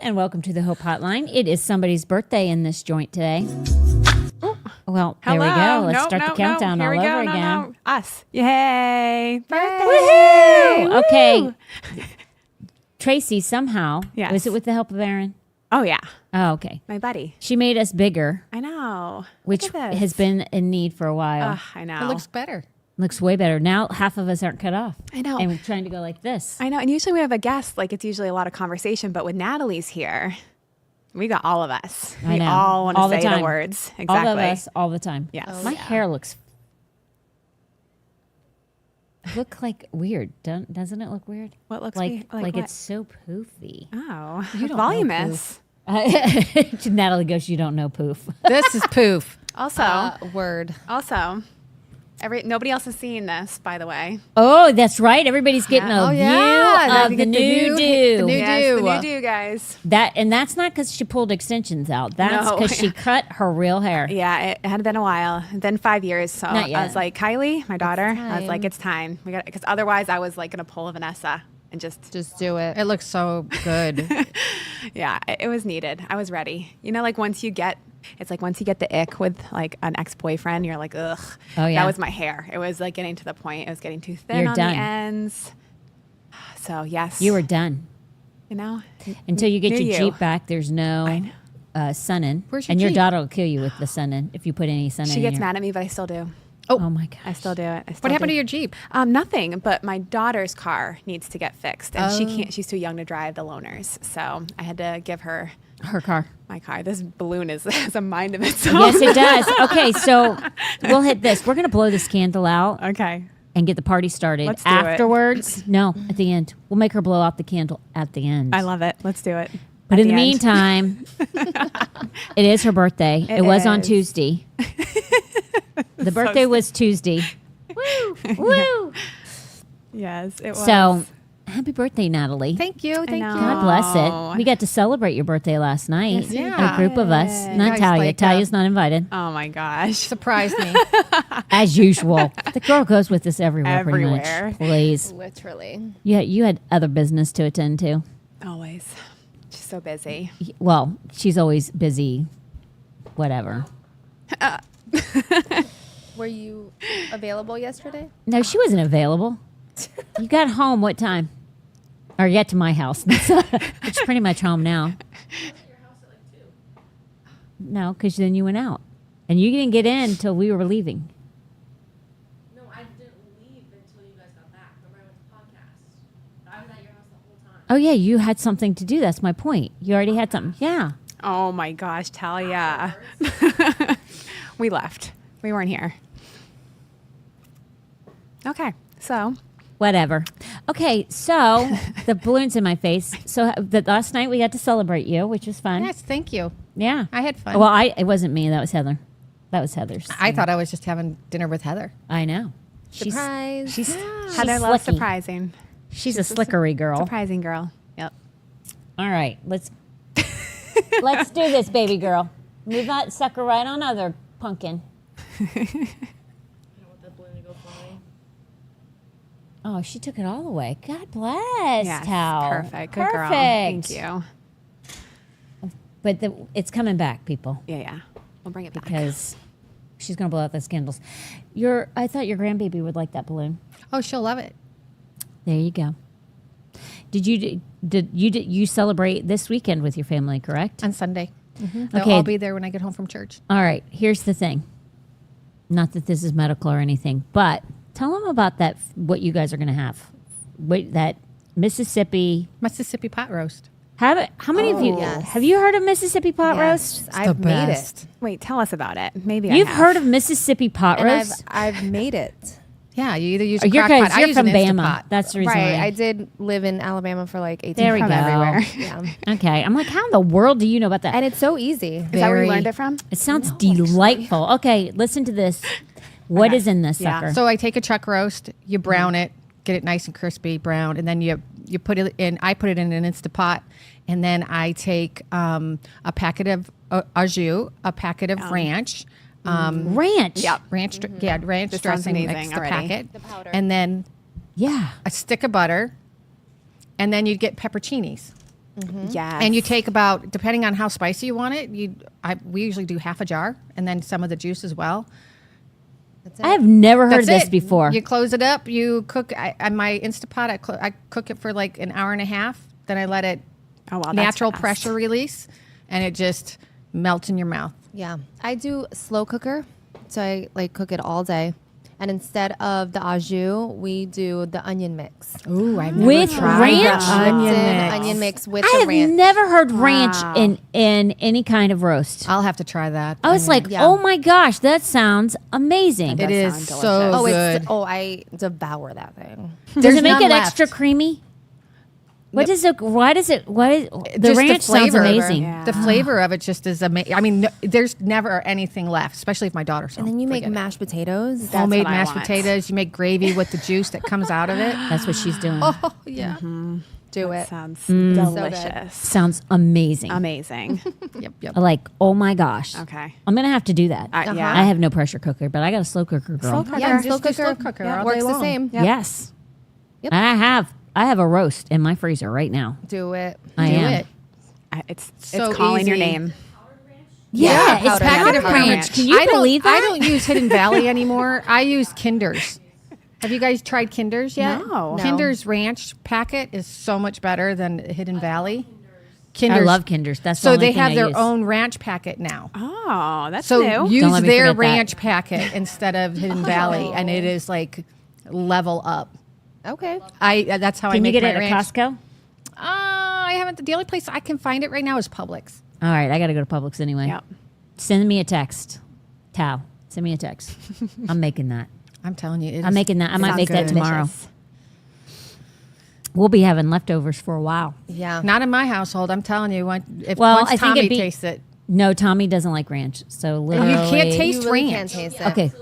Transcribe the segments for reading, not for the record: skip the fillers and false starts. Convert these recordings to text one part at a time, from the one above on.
and welcome to the Hope Hotline. It is somebody's birthday in this joint today. Ooh. Well, there we go. Let's start the countdown all over again. No. Us. Yay. Birthday. Woohoo! Okay. Tracy, somehow, was it with the help of Aaron? Oh, yeah. Oh, okay. My buddy. She made us bigger. I know. Which has been in need for a while. I know. It looks better. Looks way better. Now half of us aren't cut off. I know. And we're trying to go like this. I know. And usually we have a guest, like it's usually a lot of conversation, but with Natalie's here, we got all of us. I know. We all want to say time. the words. Exactly. All of us, all the time. Yes. My hair looks like weird. Doesn't it look weird? What looks like weird? Like what? it's so poofy. Oh, You don't voluminous. Natalie goes, you don't know poof. This is poof. Also, Word. Nobody else is seeing this, by the way. Oh, that's right. Everybody's getting a view Now of you the get new do. The new do. The new do, guys. And that's not because she pulled extensions out. That's No. because she cut her real hair. Yeah, it had been a while. It's been 5 years. So Not yet. I was like, Kylie, my daughter, I was like, time. it's time. We got because otherwise I was like going to pull a Vanessa and just do it. It looks so good. yeah, it was needed. I was ready. You know, like once you get the ick with like an ex-boyfriend, you're like, ugh. Oh, yeah. That was my hair. It was like getting to the point. It was getting too thin You're on done. the ends. So yes. You were done. You know? Until you get Knew your you. Jeep back, there's no sun in. Where's your and your Jeep? daughter will kill you with the sun in if you put any sun in. She gets mad at me, but I still do. Oh my gosh. I still do it. What happened to your Jeep? Nothing, but my daughter's car needs to get fixed, and she Oh. can't. She's too young to drive the loaners, so I had to give her her car. my car. This balloon has a mind of its own. Yes, it does. Okay, so we'll hit this. We're going to blow this candle out Okay. and get the party started. Let's do it. Afterwards, no, at the end. We'll make her blow out the candle at the end. I love it. Let's do it. But At in the end. meantime, it is her birthday. It was on is. Tuesday. The birthday was Tuesday. Woo! Woo! Yes, it was. So, happy birthday, Natalie. Thank you. Thank you. know. God bless it. We got to celebrate your birthday last night. Yes, we A group of us. did. Not Guys, Talia. like, Talia's not invited. Oh my gosh. Surprised me. As usual. The girl goes with us everywhere. Everywhere. Pretty much. Please. Literally. Yeah, you had other business to attend to. Always. She's so busy. Well, she's always busy. Whatever. Were you available yesterday? No, she wasn't available. You got home what time? Or get to my house. It's pretty much home now. No, because then you went out. And you didn't get in until we were leaving. No, I didn't leave until you guys got back. Remember, I went to podcast. I was at your house the whole time. Oh, yeah, you had something to do. That's my point. You already had something. Yeah. Oh my gosh, Talia. We left. We weren't here. Okay, so Whatever. Okay, so the balloon's in my face. So last night we got to celebrate you, which was fun. Yes, thank you. Yeah. I had fun. Well, it wasn't me. That was Heather. That was Heather's. I thought I was just having dinner with Heather. I know. Surprise. She's Heather loves slicky. surprising. She's a slickery girl. Surprising girl. Yep. All right, let's do this, baby girl. Move that sucker right on other pumpkin. I don't want that balloon to go flying. Oh, she took it all away. God bless, Yes. Tal. Perfect. Good girl. Perfect. Thank you. But it's coming back, people, Yeah. We'll bring it back. because she's going to blow out those candles. I thought your grandbaby would like that balloon. Oh, she'll love it. There you go. Did you celebrate this weekend with your family, correct? On Sunday. They'll Okay. all be there when I get home from church. All right, here's the thing. Not that this is medical or anything, but tell them about that, what you guys are going to have. Wait, that Mississippi. Mississippi pot roast. How many of you, yes. have you heard of Mississippi pot Yes, roast? I've made it. Wait, tell us about it. Maybe You've I have. heard of Mississippi pot And roast? I've made it. Yeah, you either use Oh, a you're, crock pot. I you're use from an Instant Bama. Pot. That's the reason Right. why. I did live in Alabama for like 18 There we From go. everywhere. Yeah. Okay, I'm like, how in the world do you know about that? And it's so easy. Is that where you Very- learned it from? It sounds delightful. Okay, listen to this. What Okay. is in this Yeah. sucker? So I take a chuck roast, you brown it, get it nice and crispy brown, and then you put it in. I put it in an Instant Pot, and then I take a packet of au jus, a packet of ranch, ranch. Yep. ranch This sounds dressing, amazing extra already. packet, The powder. and then Yeah. a stick of butter, and then you'd get pepperoncinis. Yes. And you take about, depending on how spicy you want it, we usually do half a jar and then some of the juice as well. That's it. I have never heard That's this it. before. You close it up. You cook. On my Instapot, I cook it for like an hour and a half. Then I let it Oh, wow, that's natural fast. pressure release, and it just melts in your mouth. Yeah. I do slow cooker. So I like cook it all day. And instead of the au jus, we do the onion mix. Ooh, I've With ranch? Onion mix with I the have ranch. never heard ranch Wow. in any kind of roast. I'll have to try that. I was like, Yeah. oh my gosh, that sounds amazing. It does is sound so delicious. good. I devour that thing. Does There's it make none it left. extra creamy? What does it? Why does it? Why the Just ranch sounds flavor. amazing? Yeah. The flavor of it just is amazing. I mean, there's never anything left, especially if my daughter's home. And then you make Forget it. mashed potatoes. That's Homemade what I mashed want. potatoes. You make gravy with the juice that comes out of it. That's what she's doing. Oh yeah. Do That it. sounds good. delicious. Sounds amazing. Amazing. Yep. Like, oh my gosh. Okay. I'm gonna have to do that. Yeah. I have no pressure cooker, but I got a slow cooker, girl. Slow cooker. Yeah, Just slow do cooker. slow cooker all day works the long. same. Yep. Yes. Yep. I have a roast in my freezer right now. Do it. I Do am. it. It's So calling your easy. name. Yeah, it's powder powdered ranch. ranch. Can you I don't- believe that? I don't use Hidden Valley anymore. I use Kinder's. Have you guys tried Kinder's yet? No. No. Kinder's Ranch packet is so much better than Hidden Valley. I Kinder's. love Kinder's. That's the So only they thing have I their use. own ranch packet now. Oh, that's So new. Don't use let me their forget that. ranch packet instead of Hidden Valley, and it is like level up. Okay. That's how I Can you make get my it at ranch. Costco? I haven't. The only place I can find it right now is Publix. All right, I got to go to Publix anyway. Yep. Send me a text. Tao, send me a text. I'm making that. I'm telling you, I'm making that. I might sounds make that good. tomorrow. We'll be having leftovers for a while. Yeah. Not in my household. I'm telling you. Once Well, I think Tommy it'd be- tastes it, No, Tommy doesn't like ranch, so literally you can't taste You really ranch. can't taste it. Okay,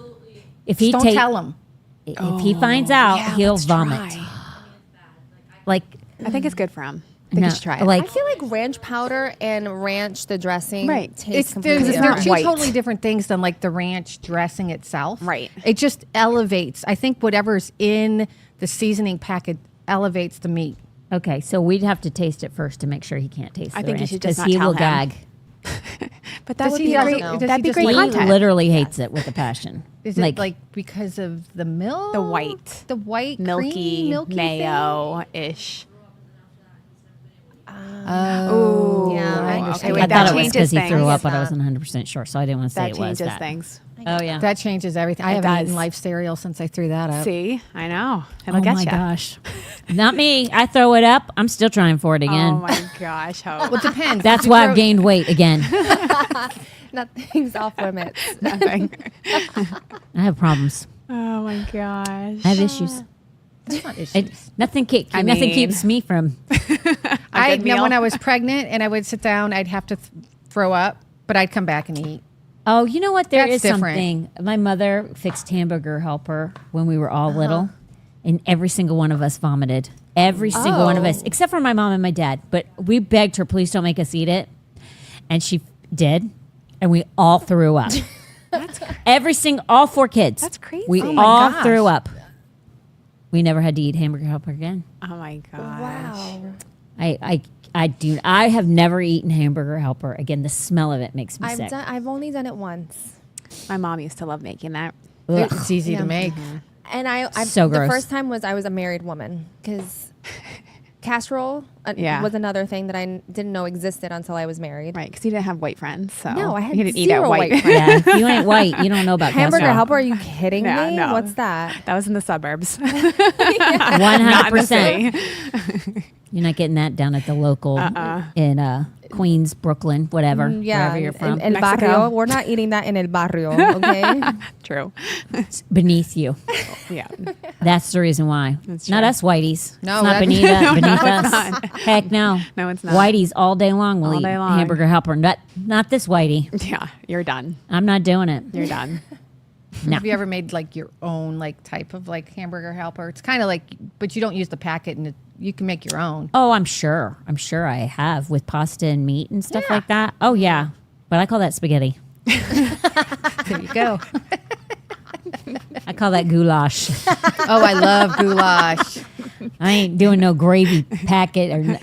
if he Don't tell him. if he finds out, Yeah, he'll let's vomit. try. Like I think it's good for him. I think no, you should try it. like I feel like ranch powder and ranch, the dressing, Right. tastes They're completely not two white. totally different things than like the ranch dressing itself. Right. It just elevates. I think whatever's in the seasoning packet elevates the meat. okay, so we'd have to taste it first to make sure he can't taste. I the think you ranch, should just 'cause not he tell will him. gag. But that Does would he be doesn't- great. does he That'd be just great He like- content. literally hates it with a passion. Is it like because of the milk? The white. The white milky, cream, milky mayo-ish. Oh, Yeah, I I understand. understand. Okay, wait, I that thought it was changes because he things. threw I up, get but I that. wasn't 100% sure, so I didn't want to say That it was changes that. things. Oh yeah. That changes everything. I It haven't eaten does. life cereal since I threw that up. See, I know. It'll Oh get my you. gosh. Not me. I throw it up. I'm still trying for it again. Oh my gosh, Hope. Well, it depends. That's You why throw- I've gained weight again. Nothing's off limits. Nothing. I have problems. Oh my gosh. I have issues. That's not issues. Nothing I nothing mean- keeps me from. I good know meal. when I was pregnant and I would sit down, I'd have to throw up, but I'd come back and eat. Oh, you know what? There That's is different. something. My mother fixed Hamburger Helper when we were all little, and every single one of us vomited. Every single one of us, except for my mom and my dad. But we begged her, please don't make us eat it, and she did, and we all threw up. All 4 kids. That's crazy. We Oh my all gosh. threw up. We never had to eat Hamburger Helper again. Oh my gosh. Wow. I have never eaten Hamburger Helper again. The smell of it makes me sick. I've only done it once. My mom used to love making that. Ugh. It's easy to Yeah. make. And I So the gross. first time was I was a married woman because casserole Yeah. was another thing that I didn't know existed until I was married. Right, because you didn't have white friends. So No, I had you didn't eat zero at white white. friends. Yeah, if you ain't white, you don't know about Hamburger casserole. Helper? Are you kidding Yeah, me? no. What's that? That was in the suburbs. 100%. You're not getting that down at the local in Queens, Brooklyn, whatever, wherever you're from. In El Mexico. Barrio. We're not eating that in El Barrio, okay? True. It's beneath you. Yeah. That's the reason why. That's Not true. us whiteys. No, it's not that- beneath us. Heck no. No, it's not. Whiteys all day long will All eat day long. Hamburger Helper. Not this whitey. Yeah, you're done. I'm not doing it. You're done. No. Have you ever made like your own like type of like hamburger helper? It's kind of like, but you don't use the packet, and you can make your own. Oh, I'm sure. I'm sure I have with pasta and meat and stuff like that. Oh, yeah. But I call that spaghetti. There you go. I call that goulash. Oh, I love goulash. I ain't doing no gravy packet or.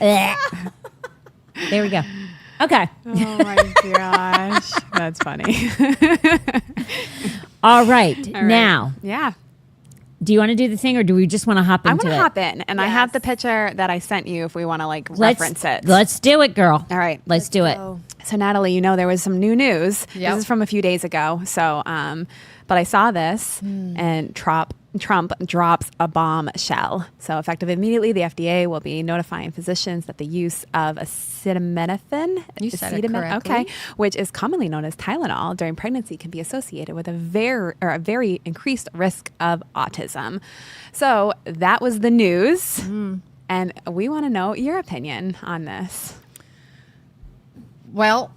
There we go. Okay. Oh my gosh. That's funny. All right. All right. Now, Yeah. do you want to do the thing or do we just want to hop I into want it? to hop in, and I have the picture that I sent you if we want to reference it. Let's do it, girl. All right. Let's do it. So Natalie, there was some new news. Yep. This is from a few days ago. So, but I saw this, and Trump drops a bombshell. So effective immediately, the FDA will be notifying physicians that the use of acetaminophen, You said it correctly. which is commonly known as Tylenol, during pregnancy, can be associated with a very increased risk of autism. So that was the news, and we want to know your opinion on this. Well,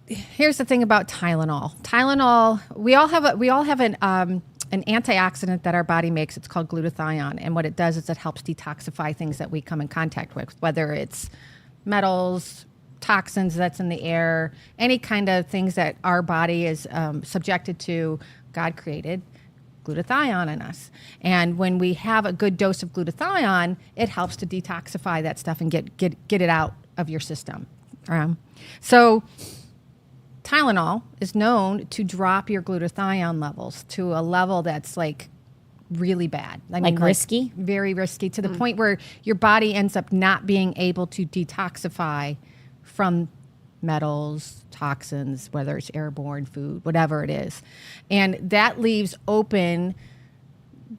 here's the thing about Tylenol. Tylenol, we all have an antioxidant that our body makes. It's called glutathione, and what it does is it helps detoxify things that we come in contact with, whether it's metals, toxins that's in the air, any kind of things that our body is subjected to. God created glutathione in us, and when we have a good dose of glutathione, it helps to detoxify that stuff and get it out of your system. So Tylenol is known to drop your glutathione levels to a level that's like really bad. I mean, risky? Very risky, to the point where your body ends up not being able to detoxify from metals, toxins, whether it's airborne, food, whatever it is. And that leaves open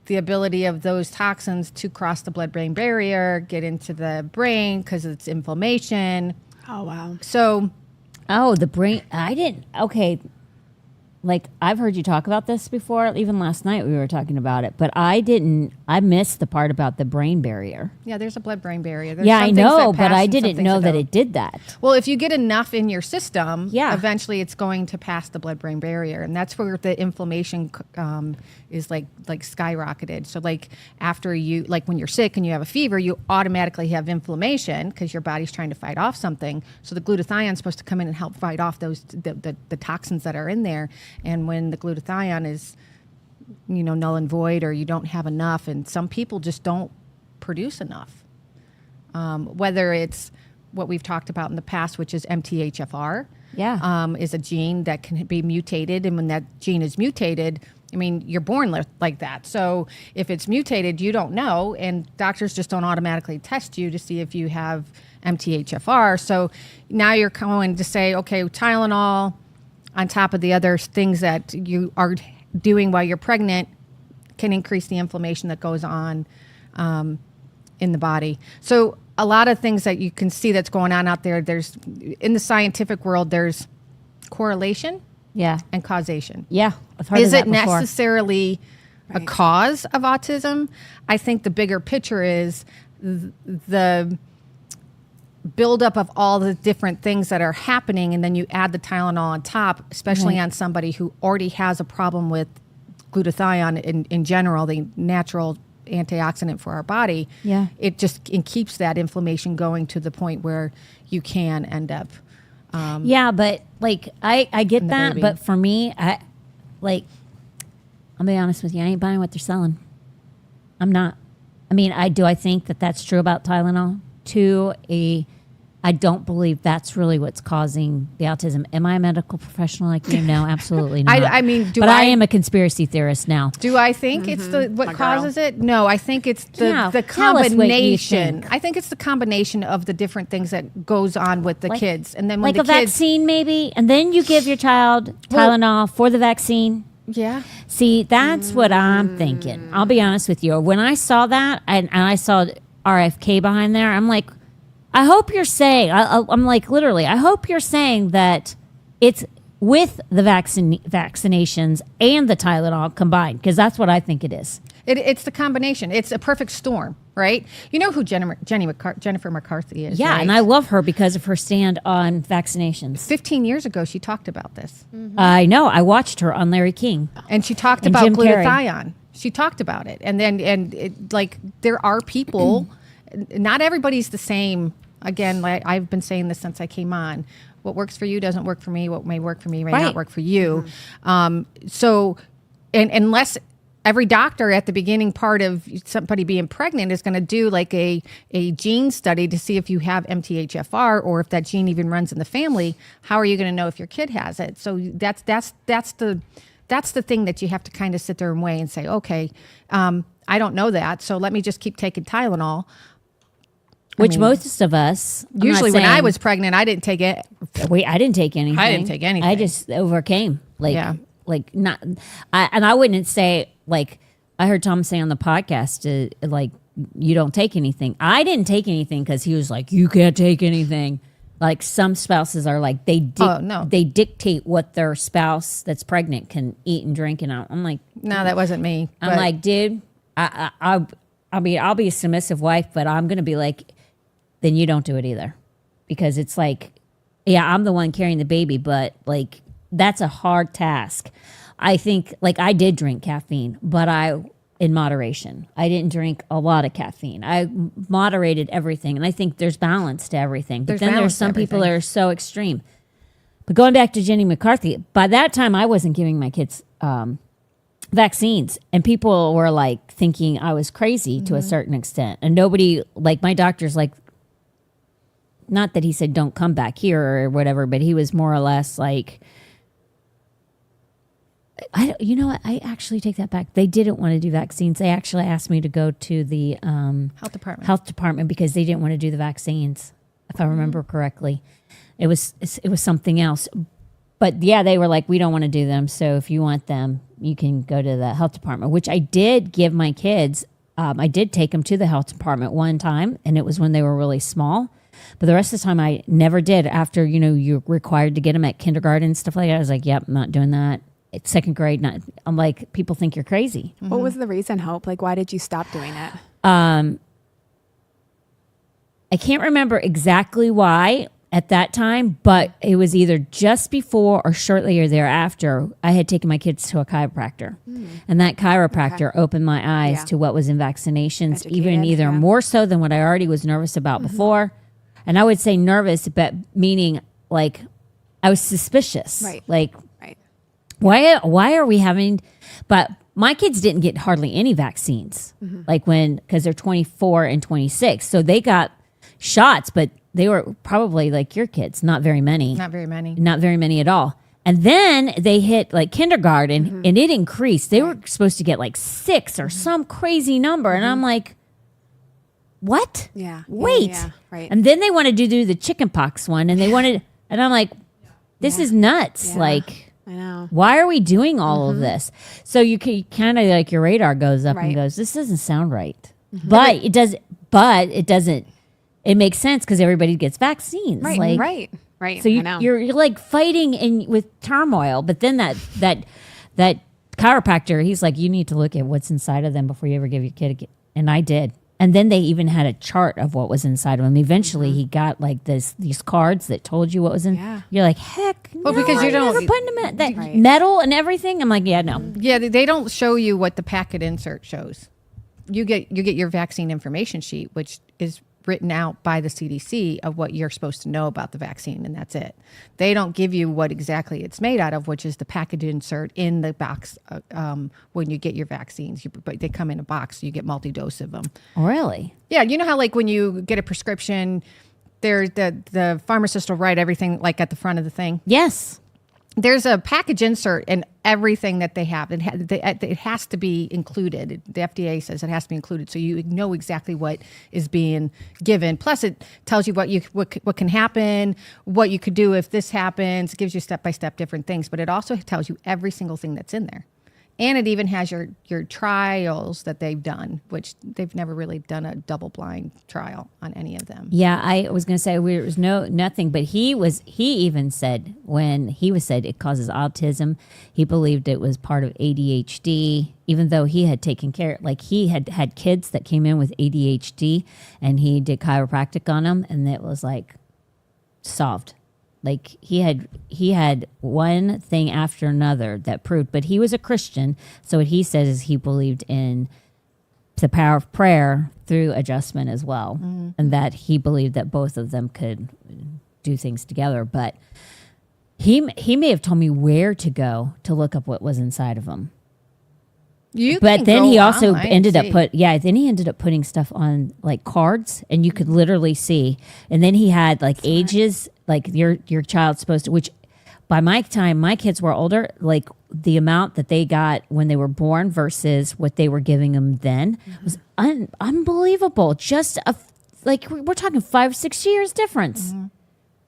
the ability of those toxins to cross the blood-brain barrier, get into the brain because it's inflammation. Oh, wow. So Oh, the brain. I didn't. Okay. Like, I've heard you talk about this before. Even last night we were talking about it, but I didn't. I missed the part about the brain barrier. yeah, there's a blood-brain barrier. There's Yeah, some I things know, that but pass I and some didn't things know that don't. it did that. Well, if you get enough in your system, Yeah. eventually it's going to pass the blood-brain barrier, and that's where the inflammation is like skyrocketed. So like after when you're sick and you have a fever, you automatically have inflammation because your body's trying to fight off something. So the glutathione is supposed to come in and help fight off the toxins that are in there. And when the glutathione is null and void, or you don't have enough, and some people just don't produce enough. Whether it's what we've talked about in the past, which is MTHFR, is a gene that can be mutated. And when that gene is mutated, I mean, you're born like that. So if it's mutated, you don't know, and doctors just don't automatically test you to see if you have MTHFR. So now you're going to say, okay, Tylenol on top of the other things that you are doing while you're pregnant can increase the inflammation that goes on in the body. So a lot of things that you can see that's going on out there, there's in the scientific world, there's correlation Yeah. and causation. Yeah. I've heard Is of it that before. necessarily a cause of autism? I think the bigger picture is the buildup of all the different things that are happening, and then you add the Tylenol on top, especially on somebody who already has a problem with glutathione in general, the natural antioxidant for our body. Yeah. It keeps that inflammation going to the point where you can end up. Yeah, but like I get the that, baby. but for me, I'll be honest with you, I ain't buying what they're selling. I'm not. I mean, I think that that's true about Tylenol. I don't believe that's really what's causing the autism. Am I a medical professional like you? No, absolutely not. I mean, but I am a conspiracy theorist now. Do I think it's what My girl. causes it? No, I think it's the Yeah, tell us what you combination. think. I think it's the combination of the different things that goes on with the kids, and then when Like the a kids, vaccine, maybe, and then you give your child Tylenol for the vaccine. yeah, See, that's what I'm thinking. I'll be honest with you. When I saw that and I saw RFK behind there, I'm like, I hope you're saying, I'm like, literally, I hope you're saying that it's with the vaccinations and the Tylenol combined, because that's what I think it is. it's the combination. It's a perfect storm, right? You know who Jennifer McCarthy is? Yeah, right? and I love her because of her stand on vaccinations. 15 years ago, she talked about this, I know. I watched her on Larry King. and she talked And about Jim Carrey. glutathione. She talked about it, and there are people. Not everybody's the same. Again, like I've been saying this since I came on. What works for you doesn't work for me. What may work for me may Right. not work for you. So, and unless every doctor at the beginning part of somebody being pregnant is going to do like a gene study to see if you have MTHFR or if that gene even runs in the family. How are you going to know if your kid has it? So that's the thing that you have to kind of sit there and weigh and say, okay, I don't know that, so let me just keep taking Tylenol. Which most of us, Usually when I was pregnant, I didn't take it. I didn't take anything. I didn't take anything. I just overcame. Yeah. I wouldn't say, like, I heard Tom say on the podcast, like, you don't take anything. I didn't take anything because he was like, you can't take anything. Like, some spouses are like, they dictate what their spouse that's pregnant can eat and drink. And I'm like, no, that wasn't me. I'm like, dude, I'll be a submissive wife, but I'm going to be like, then you don't do it either. Because it's like, yeah, I'm the one carrying the baby, but like, that's a hard task. I think, like, I did drink caffeine, but in moderation. I didn't drink a lot of caffeine. I moderated everything. And I think there's balance to everything. But then there's some people that are so extreme. But going back to Jenny McCarthy, by that time, I wasn't giving my kids vaccines. And people were like thinking I was crazy to a certain extent. And nobody, like, my doctor's like, not that he said don't come back here or whatever, but he was more or less like, you know what? I actually take that back. They didn't want to do vaccines. They actually asked me to go to the health department because they didn't want to do the vaccines, if I remember correctly. It was something else. But yeah, they were like, we don't want to do them. So if you want them, you can go to the health department, which I did give my kids. I did take them to the health department one time, and it was when they were really small. But the rest of the time, I never did. After, you're required to get them at kindergarten and stuff like that. I was like, yep, I'm not doing that. It's second grade. I'm like, people think you're crazy. What was the reason, Hope? Like, why did you stop doing it? I can't remember exactly why at that time, but it was either just before or shortly or thereafter. I had taken my kids to a chiropractor, and that chiropractor opened my eyes to what was in vaccinations, even more so than what I already was nervous about before. And I would say nervous, but meaning like I was suspicious. Right. Like, why are we having, but my kids didn't get hardly any vaccines, because they're 24 and 26. So they got shots, but they were probably like your kids, not very many. Not very many at all. And then they hit like kindergarten and it increased. They were supposed to get like 6 or some crazy number. And I'm like, what? Yeah. Wait. Yeah, right. And then they wanted to do the chicken pox one, and and I'm like, this is nuts. Yeah. like, I know. why are we doing all of this? So you kind of like your radar goes up and goes, this doesn't sound right. But it doesn't, it makes sense because everybody gets vaccines. Right. Like, Right. So I know. you're like fighting with turmoil, but then that chiropractor, he's like, you need to look at what's inside of them before you ever give your kid and I did. And then they even had a chart of what was inside of him. Eventually, he got like these cards that told you what was in. Yeah. You're like, heck, Well, no, because you I'm don't- never putting them in that metal and everything. I'm like, yeah, no. Yeah, they don't show you what the packet insert shows. You get your vaccine information sheet, which is written out by the CDC of what you're supposed to know about the vaccine, and that's it. They don't give you what exactly it's made out of, which is the packet insert in the box when you get your vaccines. But they come in a box, so you get multi-dose of them. Really? Yeah, you know how like when you get a prescription, there's the pharmacist will write everything like at the front of the thing. Yes. There's a package insert in everything that they have. It has to be included. The FDA says it has to be included, so you know exactly what is being given. Plus, it tells you what can happen, what you could do if this happens. It gives you step-by-step different things, but it also tells you every single thing that's in there. And it even has your trials that they've done, which they've never really done a double-blind trial on any of them. Yeah, I was going to say there was nothing, but he even said when he was said it causes autism, he believed it was part of ADHD, even though he had taken care, like he had kids that came in with ADHD, and he did chiropractic on them, and it was like solved. Like he had one thing after another that proved, but he was a Christian. So what he says is he believed in the power of prayer through adjustment as well. And that he believed that both of them could do things together. But he may have told me where to go to look up what was inside of him. You But can then go he also online and ended up see. then he ended up putting stuff on like cards, and you could literally see. And then he had like ages, like your child's supposed to, which by my time, my kids were older, like the amount that they got when they were born versus what they were giving them then was unbelievable. Just like we're talking 5-6 years difference.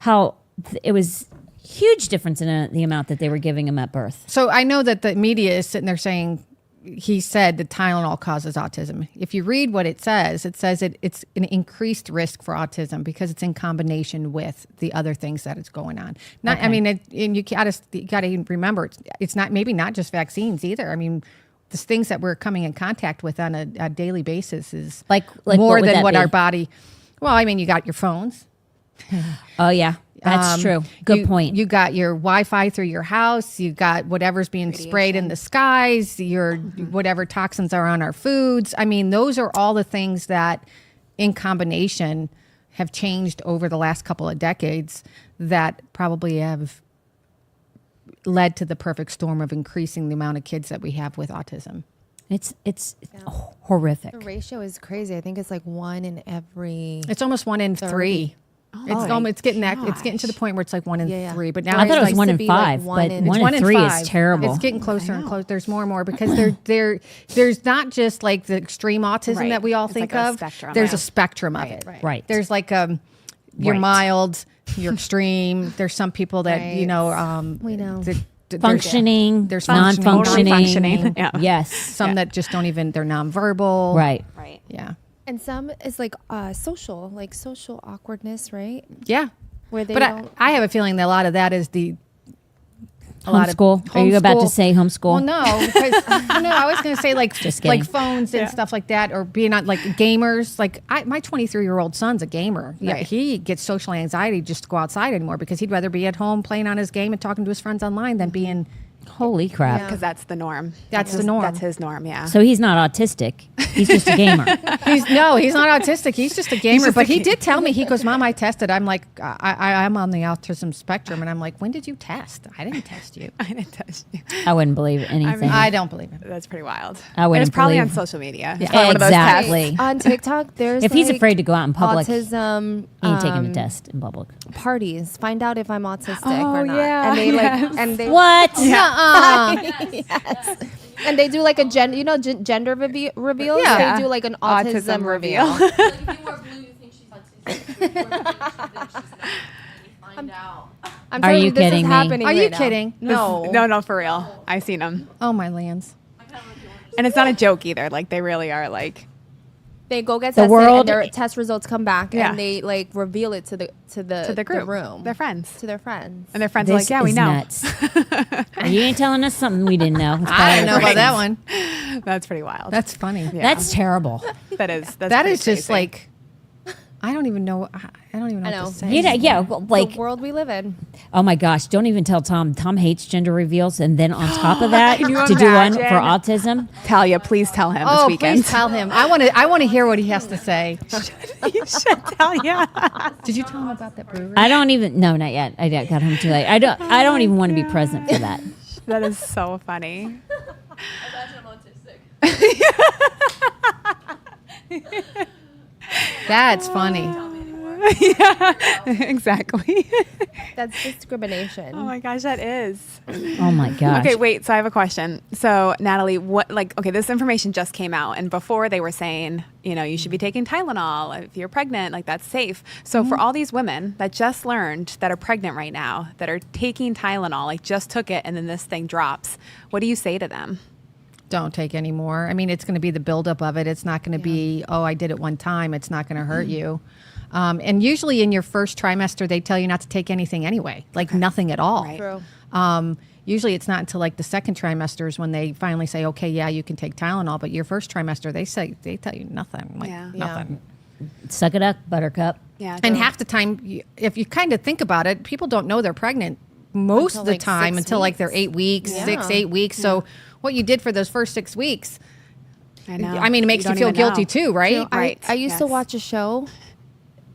How it was huge difference in the amount that they were giving them at birth. So I know that the media is sitting there saying, he said that Tylenol causes autism. If you read what it says it's an increased risk for autism because it's in combination with the other things that it's going on. Not, I mean, and you got to remember, it's not maybe not just vaccines either. I mean, the things that we're coming in contact with on a daily basis is Like more what would than that what be? our body. Well, I mean, you got your phones. Oh yeah, that's true. Good point. You got your Wi-Fi through your house. You got whatever's being sprayed in the skies. Your whatever toxins are on our foods. I mean, those are all the things that, in combination, have changed over the last couple of decades that probably have led to the perfect storm of increasing the amount of kids that we have with autism. It's horrific. The ratio is crazy. I think it's like 1 in every. It's almost 1 in 3. It's getting to the point where it's like 1 in Yeah. 3. But now I thought it was like, 1 to in be like 5, one but in- 1 1 in 3 5. is terrible. It's getting closer and closer. There's more and more because there's not just like the extreme autism Right. that we all It's think like a of. spectrum. There's Yeah. a spectrum of it. Right. There's like you're Right. mild, you're extreme. There's some people that Right. we know. Functioning, There's non-functioning. Totally functioning. Yeah. Yes. some that just don't even. They're nonverbal. Right. Right. Yeah. And some is like social awkwardness, right? Yeah. Where they But don't. I have a feeling that a lot of that is a lot of Homeschool. Are you about to homeschool. say homeschool? Well, no, because no, I was going to say like Just kidding. like phones and stuff like that, or being on like gamers. Like my 23-year-old son's a gamer. Yeah, Right. he gets social anxiety just to go outside anymore because he'd rather be at home playing on his game and talking to his friends online than being. Holy crap. Because that's the norm. That's the norm. That's his norm. Yeah. So he's not autistic. He's just a gamer. He's not autistic. He's just a gamer. But he did tell me, he goes, "Mom, I tested." I'm like, I'm on the autism spectrum, and I'm like, when did you test? I didn't test you. I didn't touch you. I wouldn't believe anything. I don't believe it. That's pretty wild. I wouldn't And it's probably believe- on social media. It's probably one of those Exactly. tests. On TikTok, there's If he's like, afraid to go out in public, autism he ain't taking a test in public. parties. Find out if I'm autistic Oh, or not. yeah, And they yes. like and they What? yes. And they do like a gender reveals. Yeah. They do like an Autism autism, reveal. reveal. Like, if you wear blue, you think she's autistic. If you wear blue, you think she's not. You find out. I'm Are telling you this kidding is me? happening Are you right now. kidding? No. No, for real. I've seen them. Oh my lands. And it's not a joke either. Like, they really are like, They go get The tested world- and their test results come back Yeah. and they like reveal it to the group. room. They're friends. To their friends. And their friends are This like, yeah, we is know. nuts. You ain't telling us something we didn't know. It's I probably don't know about right. that one. That's pretty wild. That's funny. Yeah. That's terrible. That's That pretty is just crazy. like, I don't even know. I don't even know I know. what to say. Yeah, like, the world we live in. oh my gosh, don't even tell Tom. Tom hates gender reveals. And then on top of that, Can you to do one imagine? for autism. Talia, please tell him this Oh, weekend. please tell him. I want to hear what he has to say. You should tell, yeah. Did you tell him about that brewery? I don't even, no, not yet. I got home too late. I don't even want to be present for that. That is so funny. Imagine I'm autistic. That's funny. Yeah, exactly. That's discrimination. Oh my gosh, that is. Oh my gosh. Okay, wait. So I have a question. So Natalie, this information just came out, and before they were saying, you should be taking Tylenol if you're pregnant, like that's safe. So for all these women that just learned that are pregnant right now, that are taking Tylenol, like just took it, and then this thing drops, what do you say to them? Don't take any more. I mean, it's going to be the buildup of it. It's not going to be, oh, I did it one time. It's not going to hurt you. And usually in your first trimester, they tell you not to take anything anyway, like nothing at all. Right. True. Usually it's not until like the second trimesters when they finally say, okay, yeah, you can take Tylenol. But your first trimester, they tell you nothing, like Yeah. nothing. Suck it up, buttercup. Yeah. And half the time, if you kind of think about it, people don't know they're pregnant most Until, of the like, time 6 until like they're 8 weeks, Yeah. 8 weeks. So what you did for those first 6 weeks, I know. I mean, it makes you don't feel even guilty know. too, right? Right. I used to Yes. watch a show,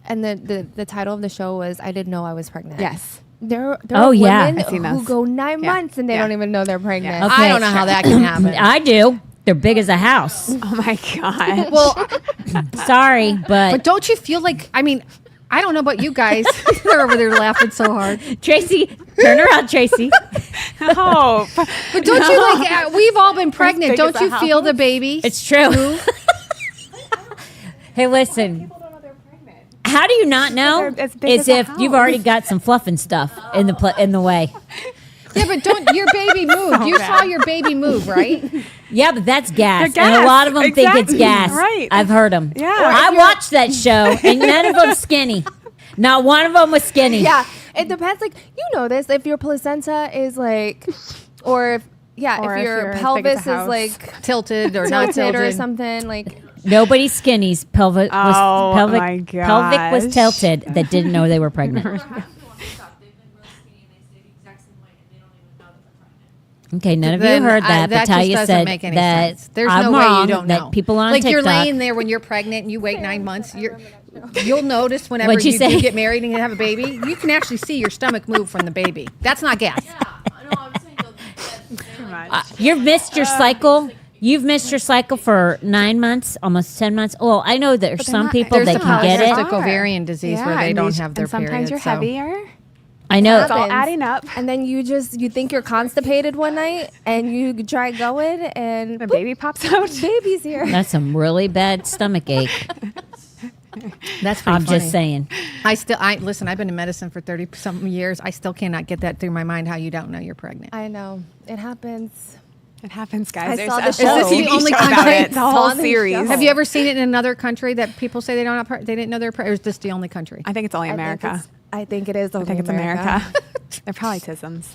and the title of the show was "I Didn't Know I Was Pregnant." Yes. There Oh, are yeah. women I've seen who those. go 9 Yeah. months and they Yeah. don't even know they're pregnant. Yeah. Okay. I don't know how that can happen. I do. They're big as a house. Oh my god. Well, Sorry, but don't you feel like, I mean, I don't know about you guys. They're over there laughing so hard. Tracy, turn around, Tracy. Hope. But don't you like, we've all been pregnant. big Don't as a you feel the baby? It's true. Hey, listen. How do you not know? They're as big As as a if you've house. already got some fluff and stuff in the way. Yeah, but don't, your baby moved. You saw your baby move, right? Yeah, but that's gas. They're And a gas. lot of them think it's Exactly. gas. Right. I've heard them. Yeah. I watched that show, and none of them skinny. Not one of them was skinny. Yeah, it depends. Like, you know this, if your placenta is like, or if, Or if if your you're as big as a pelvis is house. like Tilted or not tilted tilted. or something, like, Nobody skinny's pelvic was Oh, pelvic my pelvic was gosh. tilted that didn't know they were pregnant. They've been really skinny and they stay the exact same weight and they don't even know that they're pregnant. Okay, none of Then you heard that, that but just Talia doesn't said make any that sense. There's I'm no way wrong, you don't that know. people on like TikTok. you're laying there when you're pregnant and you wait 9 months. You'll notice whenever What'd you you say? do get married and you have a baby, you can actually see your stomach move from the baby. That's not gas. Yeah, I know. I'm saying You've missed your cycle. You've missed your cycle for 9 months, almost 10 months. Well, I know there's some people There's that the can get it. polycystic ovarian disease where they and don't these- have their and sometimes periods. you're so- heavier. I know. It's all happens. adding up. and then you think you're constipated one night and you try going and The boop, baby pops out. baby's here. That's some really bad stomach ache. That's pretty I'm funny. just saying. Listen, I've been in medicine for 30 something years. I still cannot get that through my mind how you don't know you're pregnant. I know. It happens. It happens, guys. I There's saw a the whole show. Is this the TV only show country about I it. The saw whole the series. show? Have you ever seen it in another country that people say they don't they didn't know they're pregnant, or is this the only country? I think it's only America. I think it is. I think it's America. They're probably tisms.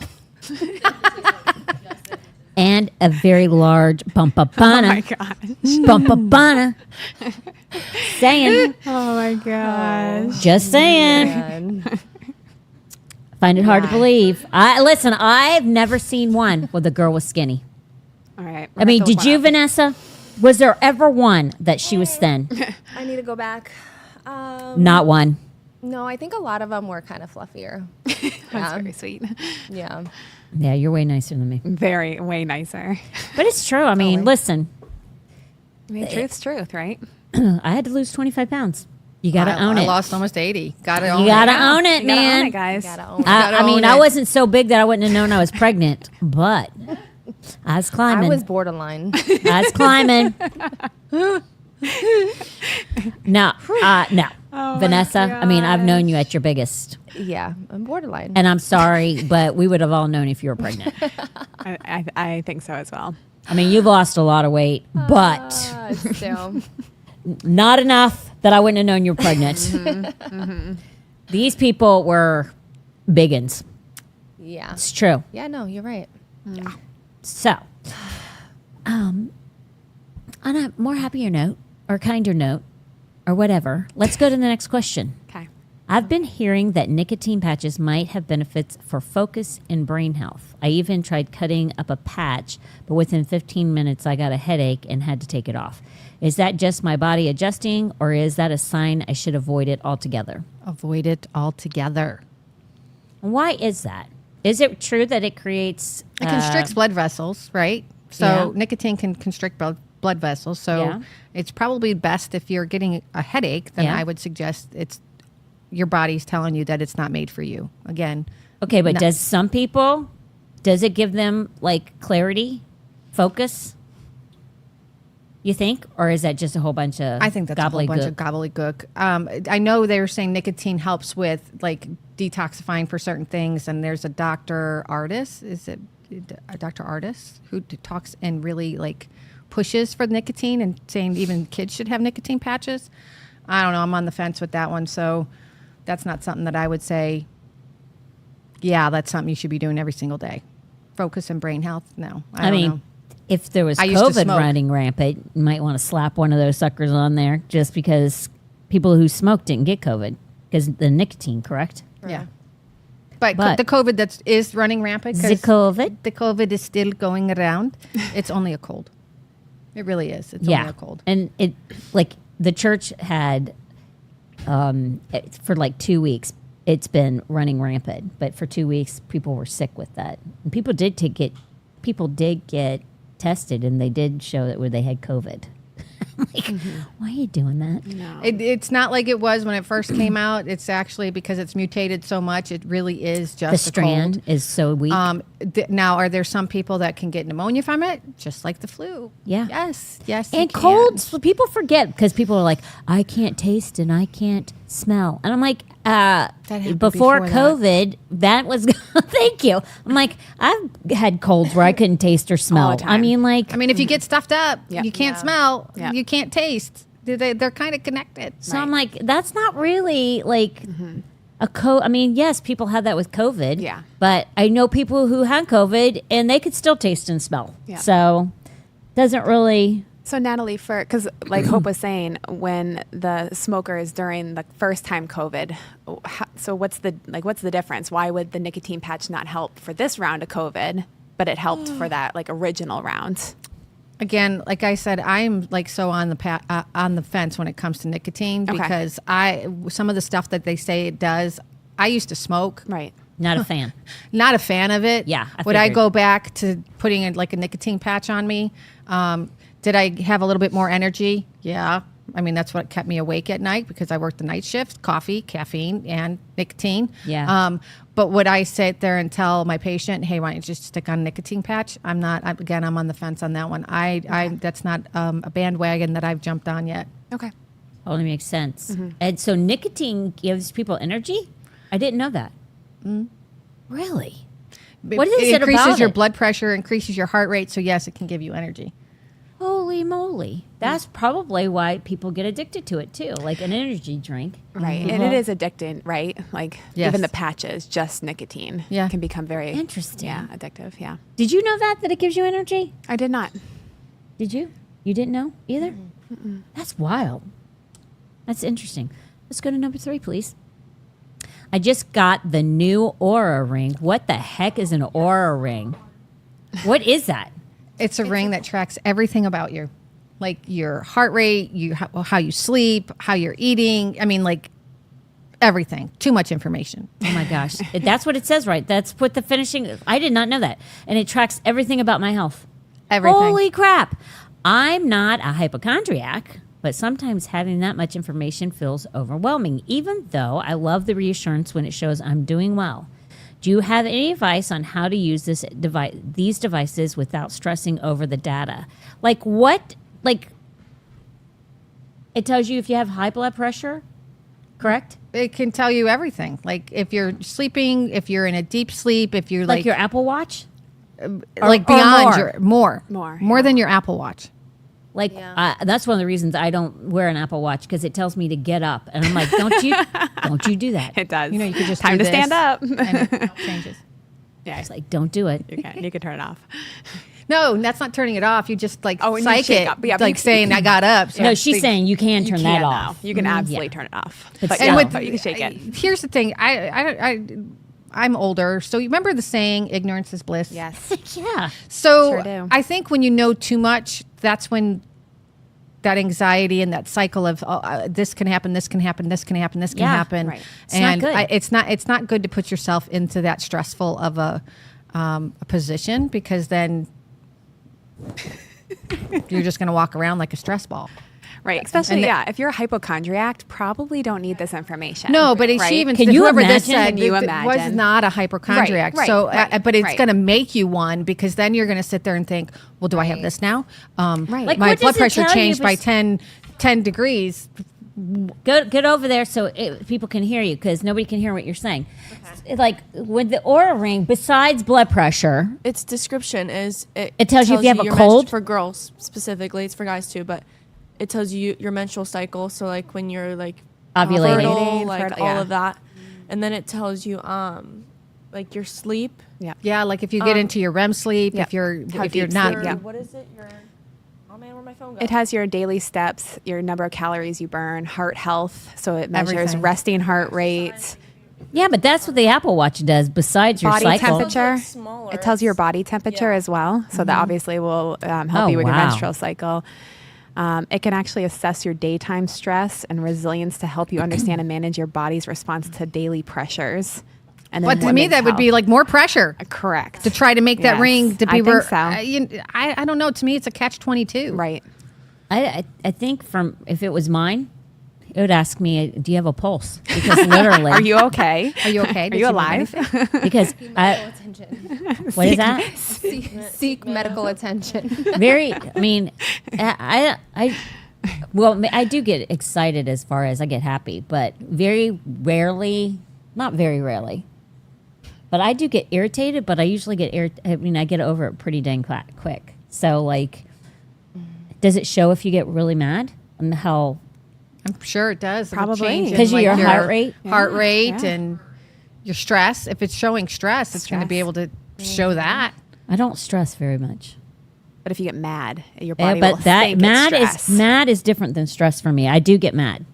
And a very large Oh my bumpapana. gosh. Bumpapana. Saying. Oh my gosh. Just saying. And Find it hard to believe. Listen, I've never seen one where the girl was skinny. All right. I mean, did you, Vanessa? Was there ever one that she was thin? I need to go back. Not one. No, I think a lot of them were kind of fluffier. That's very sweet. Yeah. Yeah, you're way nicer than me. Very, way nicer. But it's true. I mean, listen, I mean, truth's truth, right? I had to lose 25 pounds. You got to own I it. lost almost 80. Got to own You it. got to own it, You gotta man. own it, guys. Gotta own it. gotta I mean, own I it. wasn't so big that I wouldn't have known I was pregnant, but I was I climbing. was borderline. I was climbing. No, no. Oh my Vanessa, I mean, I've known you at your biggest. Yeah, I'm borderline. And I'm sorry, but we would have all known if you were pregnant. I think so as well. I mean, you've lost a lot of weight, but Still. not enough that I wouldn't have known you were pregnant. These people were biggins. Yeah. It's true. Yeah, no, you're right. So, on a more happier note or kinder note or whatever, let's go to the next question. Okay. I've been hearing that nicotine patches might have benefits for focus and brain health. I even tried cutting up a patch, but within 15 minutes I got a headache and had to take it off. Is that just my body adjusting, or is that a sign I should avoid it altogether? Avoid it altogether. Why is that? Is it true that it creates... It constricts blood vessels, right? So Yeah. nicotine can constrict blood vessels. So Yeah. it's probably best if you're getting a headache, then Yeah. I would suggest it's your body's telling you that it's not made for you. Again, Okay, but No. does some people, does it give them like clarity, focus? You think? Or is that just a whole bunch of I think that's a whole bunch of gobbledygook? gobbledygook. I know they were saying nicotine helps with like detoxifying for certain things, and there's a Dr. Artis. Is it a Dr. Artis who talks and really like pushes for nicotine and saying even kids should have nicotine patches? I don't know. I'm on the fence with that one, so that's not something that I would say. Yeah, that's something you should be doing every single day. Focus and brain health. No, I don't mean, know. if there was I used to COVID smoke. running rampant, you might want to slap one of those suckers on there just because people who smoked didn't get COVID because the nicotine, correct? Yeah. But, But- the COVID that is running rampant, The 'cause COVID? the COVID is still going around. It's only a cold. It really is. It's only a cold. And it, like, the church had, for like 2 weeks, it's been running rampant. But for 2 weeks, people were sick with that. And people did get tested, and they did show that where they had COVID. I'm like, why are you doing that? No. It's not like it was when it first came out. It's actually because it's mutated so much. It really is just The strand a is so weak. cold. Now, are there some people that can get pneumonia from it, just like the flu? Yeah. Yes. You And can. colds, people forget because people are like, I can't taste and I can't smell. And I'm like, happened before before that. COVID, that was, thank you. I'm like, I've had colds where I couldn't taste or smell. All the I time. mean, like, I mean, if you get stuffed up, Yeah. you can't Yeah. smell, Yeah. you can't taste. They're kind of connected. so I'm like, that's not really like I mean, yes, people had that with COVID. Yeah. But I know people who had COVID and they could still taste and smell. Yeah. So doesn't really. So Natalie, because like Hope was saying, when the smokers during the first time COVID, so what's the difference? Why would the nicotine patch not help for this round of COVID, but it helped for that like original round? Again, like I said, I'm like so on the fence when it comes to nicotine Okay. because some of the stuff that they say it does. I used to smoke. Right. Not a fan. Not a fan of it. Yeah, I Would I figured. go back to putting like a nicotine patch on me? Did I have a little bit more energy? Yeah. I mean, that's what kept me awake at night because I worked the night shift, coffee, caffeine, and nicotine. Yeah. But would I sit there and tell my patient, hey, why don't you just stick on a nicotine patch? I'm not. I'm on the fence on that one. That's not a bandwagon that I've jumped on yet. Okay. Totally makes sense. And so nicotine gives people energy? I didn't know that. Really? What is it it increases about your it? blood pressure, increases your heart rate. So yes, it can give you energy. Holy moly. That's probably why people get addicted to it too, like an energy drink. Right. And it is addicting, right? Like Yes. even the patches, just nicotine Yeah. can become very Interesting. Yeah, addictive. Yeah. Did you know that it gives you energy? I did not. Did you? You didn't know either? That's wild. That's interesting. Let's go to number 3, please. I just got the new Aura ring. What the heck is an Aura ring? What is that? It's a ring that tracks everything about you, like your heart rate, how you sleep, how you're eating. I mean, like everything. Too much information. Oh my gosh. That's what it says, right? That's what the finishing. I did not know that. And it tracks everything about my health. Everything. Holy crap. I'm not a hypochondriac, but sometimes having that much information feels overwhelming, even though I love the reassurance when it shows I'm doing well. Do you have any advice on how to use these devices without stressing over the data? Like what? Like it tells you if you have high blood pressure, correct? It can tell you everything. Like if you're sleeping, if you're in a deep sleep, if you're Like like your Apple Watch? like or beyond more. your more More, than your Apple Watch. Like Yeah. that's one of the reasons I don't wear an Apple Watch because it tells me to get up, and I'm like, don't you do that? It does. You know, you could just time do to stand this. up. And it changes. Yeah. It's like, don't do it. You can turn it off. No, that's not turning it off. You just like Oh, and you psych shake it, up. Yeah, but like you- saying I got up. So No, she's saying you can You turn can that now. off. You can absolutely Yeah. turn it off. But But, still. yeah, And with- but you can shake it. Here's the thing. I'm older, so you remember the saying, "Ignorance is bliss." Yes. Yeah. So Sure do. I think when you know too much, that's when that anxiety and that cycle of this can happen, this can happen, this can happen, this can Yeah, happen, right. It's not and good. it's not good to put yourself into that stressful of a position because then you're just going to walk around like a stress ball. Right. Especially, And if you're a hypochondriac, probably don't need this information. No, but right? she even Can said, you whoever this imagine? said Can you was imagine? not a hypochondriac. Right, so, right, but it's right. going to make you one because then you're going to sit there and think, well, do I have this now? Right. Like, my what does blood it pressure tell you changed by bes- 10 degrees. Get over there so people can hear you because nobody can hear what you're saying. Like with the Aura ring, besides blood pressure, Its description is It tells you if you have a your cold? for girls specifically. It's for guys too, but it tells you your menstrual cycle. So like when you're like Ovulating. fertile, like Fertile, all yeah. of that, and then it tells you like your sleep. Yeah. Yeah, like if you get into your REM sleep, yeah. if you're How if you're deep not sleep, yeah. What is it? Your oh man, where'd my phone go? It has your daily steps, your number of calories you burn, heart health. So it measures Everything. resting heart rate, yeah, but that's what the Apple Watch does. Besides your body cycle, temperature. It's smaller. It tells you your body temperature Yeah. as well. So that obviously will help Oh, you with your wow. menstrual cycle. It can actually assess your daytime stress and resilience to help you understand and manage your body's response to daily pressures. And But to me, women's that would be health. like more pressure Correct. to try to make that Yes, ring to be. I think so. I don't know. To me, it's a catch-22. Right. I think if it was mine, it would ask me, "Do you have a pulse?" Because literally, Are you okay? Are you okay? Are Did you need alive? anything? because Medical attention. what is that? Seek medical attention. Very. I mean, well, I do get excited as far as I get happy, but very rarely, not very rarely. But I do get irritated, but I usually get I mean, I get over it pretty dang quick. So, like, does it show if you get really mad and how? I'm sure it does. It'll Probably. change in, 'Cause of your heart rate? heart Yeah, rate, yeah. and your stress. If it's showing stress, it's going to be able to show that. I don't stress very much. But if you get mad, your Yeah, body will but that think it's stress. mad is different than stress for me. I do get mad.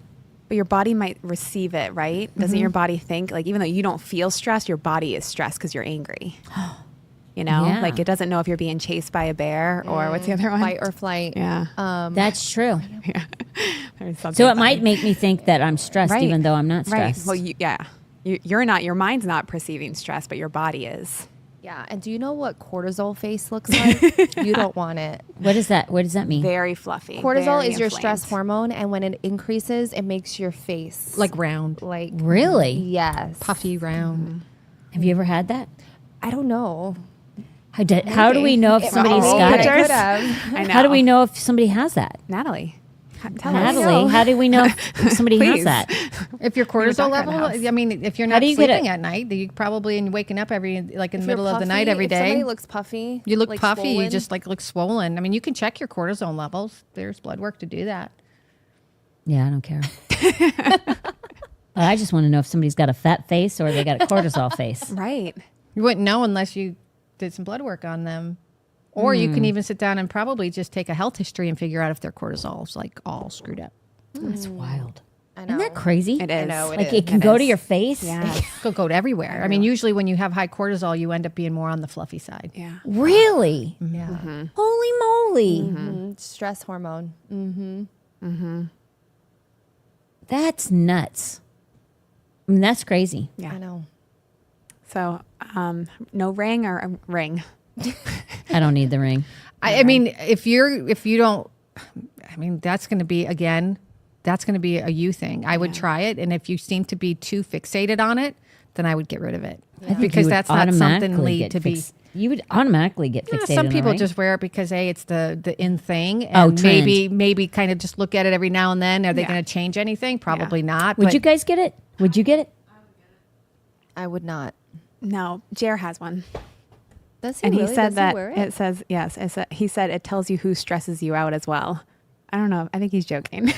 But your body might receive it, right? Doesn't your body think, like, even though you don't feel stressed, your body is stressed because you're angry. You know, Yeah. like it doesn't know if you're being chased by a bear or what's the other one? Fight or flight. Yeah. That's true. There's something So it about might make me think that I'm stressed, Right. even though I'm not Right. stressed. Well, you're not. Your mind's not perceiving stress, but your body is. Yeah. And do you know what cortisol face looks like? You don't want it. What is that? What does that mean? Very fluffy. Cortisol very is your stress inflamed. hormone, and when it increases, it makes your face Like round, like Really? yes, puffy round. Have you ever had that? I don't know. How do we know if somebody's all got pictures. it? I know. How do we know if somebody has that? Natalie? Tell us. Natalie, how do we know if somebody has Please. that? If your cortisol doctor at the level, house. I mean, if you're How not do you get sleeping it? at night, you probably and waking up every in the If you're middle of the night puffy, every if day. somebody looks puffy. You look like puffy. You swollen, just like look swollen. I mean, you can check your cortisone levels. There's blood work to do that. Yeah, I don't care. I just want to know if somebody's got a fat face or they got a cortisol face. Right. You wouldn't know unless you did some blood work on them. Or you can even sit down and probably just take a health history and figure out if their cortisol's like all screwed up. That's wild. I know. Isn't that crazy? It is. know, it Like is. it can It go is. to your face. Yeah. Go everywhere. I mean, usually when you have high cortisol, you end up being more on the fluffy side. Yeah. Really? Yeah. Holy moly. Stress hormone. That's nuts. I mean, that's crazy. Yeah. I know. So, no ring or a ring? I don't need the ring. I mean, if you don't, I mean, that's going to be a you thing. I would try it. And if you seem to be too fixated on it, then I would get rid of it I think because you would that's not something automatically lead get to be. You would automatically get fixated. Some on it, people right? just wear it because it's the in thing, Oh, and trend. maybe kind of just look at it every now and then. Are they Yeah. going to change anything? Probably not. Would but you guys get it? Would you get it? I would not. No. Jer has one. Does he And really? he said Does that he wear it? it says, yes, he said it tells you who stresses you out as well. I don't know. I think he's joking.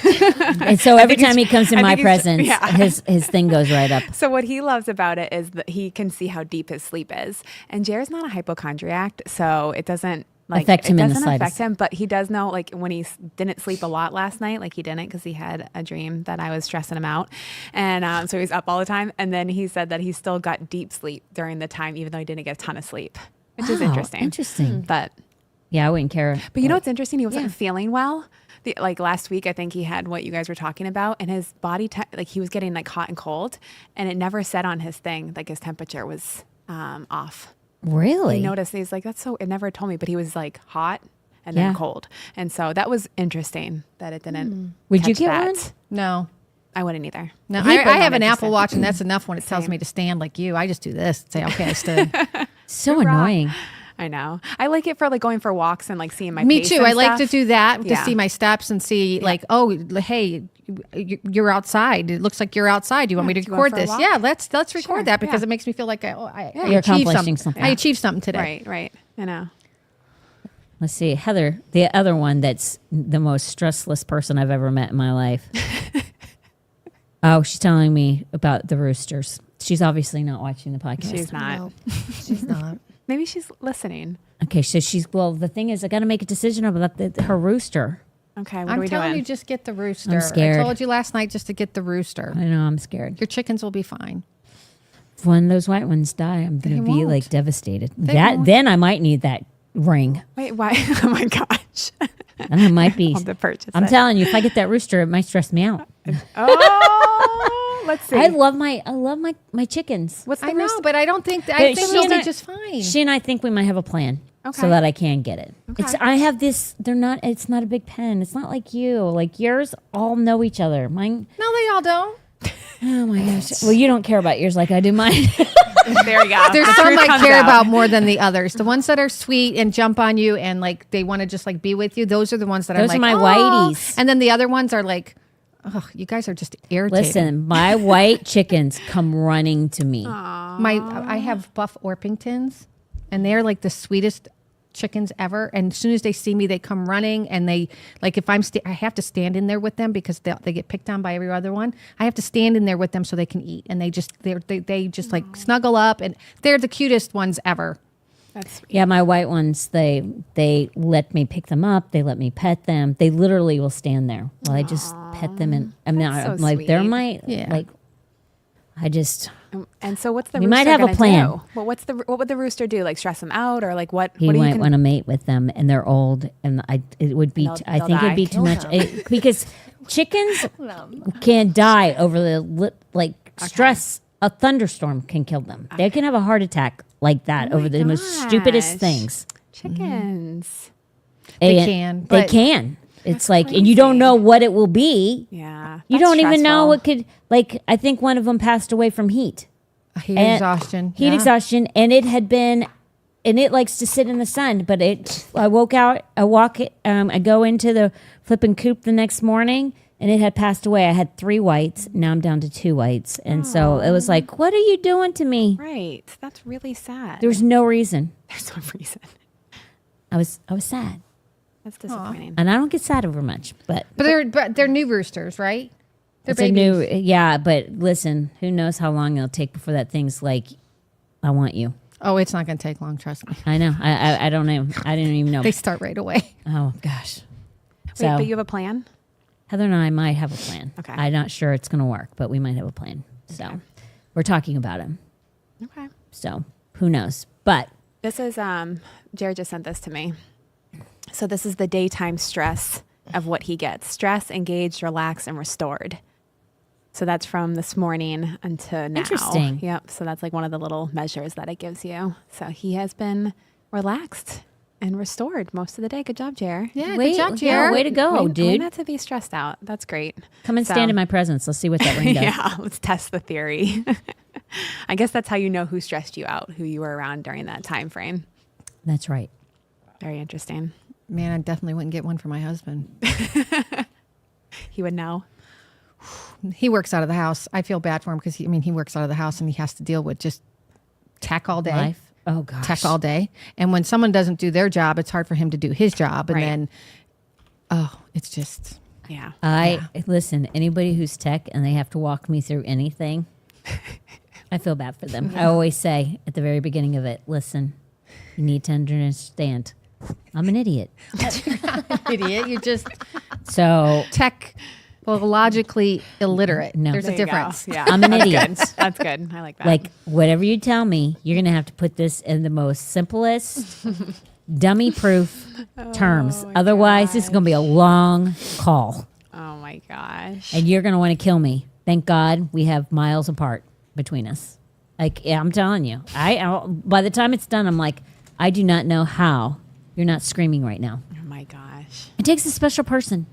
And so every time he comes in I my think he's- presence, yeah. his thing goes right up. So what he loves about it is that he can see how deep his sleep is. And Jer's not a hypochondriac, so it doesn't Affect him it in the doesn't affect slightest. him, but he does know, like, when he didn't sleep a lot last night, like he didn't because he had a dream that I was stressing him out. And so he's up all the time. And then he said that he still got deep sleep during the time, even though he didn't get a ton of sleep, which is Wow, interesting. interesting. But Yeah, I wouldn't care. But you know what's interesting? He wasn't feeling well. Like last week, I think he had what you guys were talking about, and his body, like he was getting like hot and cold, and it never said on his thing, like his temperature was off. Really? He noticed, he's like, that's so, it never told me, but he was like hot and then Yeah. cold. And so that was interesting that it didn't. Would you catch get that. one? No. I wouldn't either. No, He I was have not an Apple interested. Watch, and that's enough when it tells Same. me to stand like you. I just do this and say, okay, I stood. So Rock. annoying. I know. I like it for like going for walks and like seeing my Me pace too. and I like to stuff. do that to Yeah. see my steps and see like, oh, hey, you're outside. It looks like you're outside. Do you want me to do you go record for a this? walk? Yeah, let's record Sure, that because yeah. it makes me feel like I You're achieved accomplishing something. something. I achieved something today. Right, right. I know. Let's see, Heather, the other one that's the most stressless person I've ever met in my life. Oh, she's telling me about the roosters. She's obviously not watching the podcast. She's not. No, she's not. Maybe she's listening. Okay, so the thing is, I got to make a decision about her rooster. Okay, what are I'm we telling doing? you, just get the rooster. scared. I told you last night just to get the rooster. I know, I'm scared. Your chickens will be fine. If one of those white ones die, I'm going to They be won't. like devastated. won't. Then I might need that ring. Wait, why? Oh my gosh. And I might be. I'll have to purchase I'm it. telling you, if I get that rooster, it might stress me out. Oh, Let's see. I love my chickens. What's the I know, rooster? but I don't think I But think she they'll and be I- just fine. She and I think we might have a plan. Okay. So that I can get it. Okay. I have this. They're not. It's not a big pen. It's not like you. Like yours, all know each other. Mine. No, they all don't. Oh my gosh. Well, you don't care about yours like I do mine. There you go. There's The some truth I comes care out. about more than the others. The ones that are sweet and jump on you and like they want to just like be with you. Those are the ones that Those I'm are like, my "Oh." whiteys. And then the other ones are like, oh, you guys are just irritating. Listen, my white chickens come running to me. I have buff Orpingtons, and they're like the sweetest chickens ever. And as soon as they see me, they come running, and they like if I have to stand in there with them because they get picked on by every other one. I have to stand in there with them so they can eat, and they just like snuggle up, and they're the cutest ones ever. That's Yeah, my white ones, they let me pick them up. They let me pet them. They literally will stand there while I just pet them. And I mean, That's so I'm like, they're sweet. my, Yeah. like, I just, And so what's the We rooster might have a gonna plan. do? Well, what would the rooster do? Like stress them out or like what? he what do might you want to mate with them and they're old. And it would be, And I they'll think it'd die. be too Kill much them. because chickens can die over the stress. A thunderstorm can kill them. They can have a heart attack like that over the most stupidest gosh. things. Chickens. They And can, They but- can. It's That's like, and you don't crazy. know what it will be. Yeah. You that's don't even know stressful. what could, like, I think one of them passed away from heat. Heat And- exhaustion. Heat yeah. exhaustion. And it had been, and it likes to sit in the sun, but I woke out, I go into the flipping coop the next morning and it had passed away. I had 3 whites. Now I'm down to 2 whites. And so it was like, what are you doing to me? Right. That's really sad. There was no reason. There's no reason. I was sad. That's disappointing. And I don't get sad over much, but But they're new roosters, right? They're it's a new, babies. yeah, but listen, who knows how long it'll take before that thing's like, I want you. Oh, it's not going to take long. Trust me. I know. I don't know. I didn't even know. They start right away. Oh gosh. Wait, So but you have a plan? Heather and I might have a plan. Okay. I'm not sure it's going to work, but we might have a plan. So we're talking about him. Okay. So who knows? But This is Jared just sent this to me. So this is the daytime stress of what he gets. Stress, engaged, relaxed, and restored. So that's from this morning until now. Interesting. Yep. So that's like one of the little measures that it gives you. So he has been relaxed and restored most of the day. Good job, Jer. Yeah, Wait, good job, yeah, Jared. way to go, Way dude. not to be stressed out. That's great. Come and So- stand in my presence. Let's see what that ring does. Yeah, let's test the theory. I guess that's how you know who stressed you out, who you were around during that time frame. That's right. Very interesting. Man, I definitely wouldn't get one for my husband. He would know. He works out of the house. I feel bad for him because he works out of the house and he has to deal with just tech all day. Life. Oh gosh. Tech all day. And when someone doesn't do their job, it's hard for him to do his job. And Right. then, it's just, Yeah. Listen, anybody who's tech and they have to walk me through anything, I feel bad for them. I always say at the very beginning of it, listen, you need to understand. I'm an idiot. idiot. You're just So technologically illiterate. No. There's There a you go. difference. Yeah. I'm an That's idiot. good. That's good. I like that. like whatever you tell me, you're going to have to put this in the most simplest, dummy proof terms. my Otherwise, this is going to be a long call oh my gosh. and you're going to want to kill me. Thank God we have miles apart between us. Like, yeah, I'm telling you, by the time it's done, I'm like, I do not know how you're not screaming right now. Oh my gosh. It takes a special person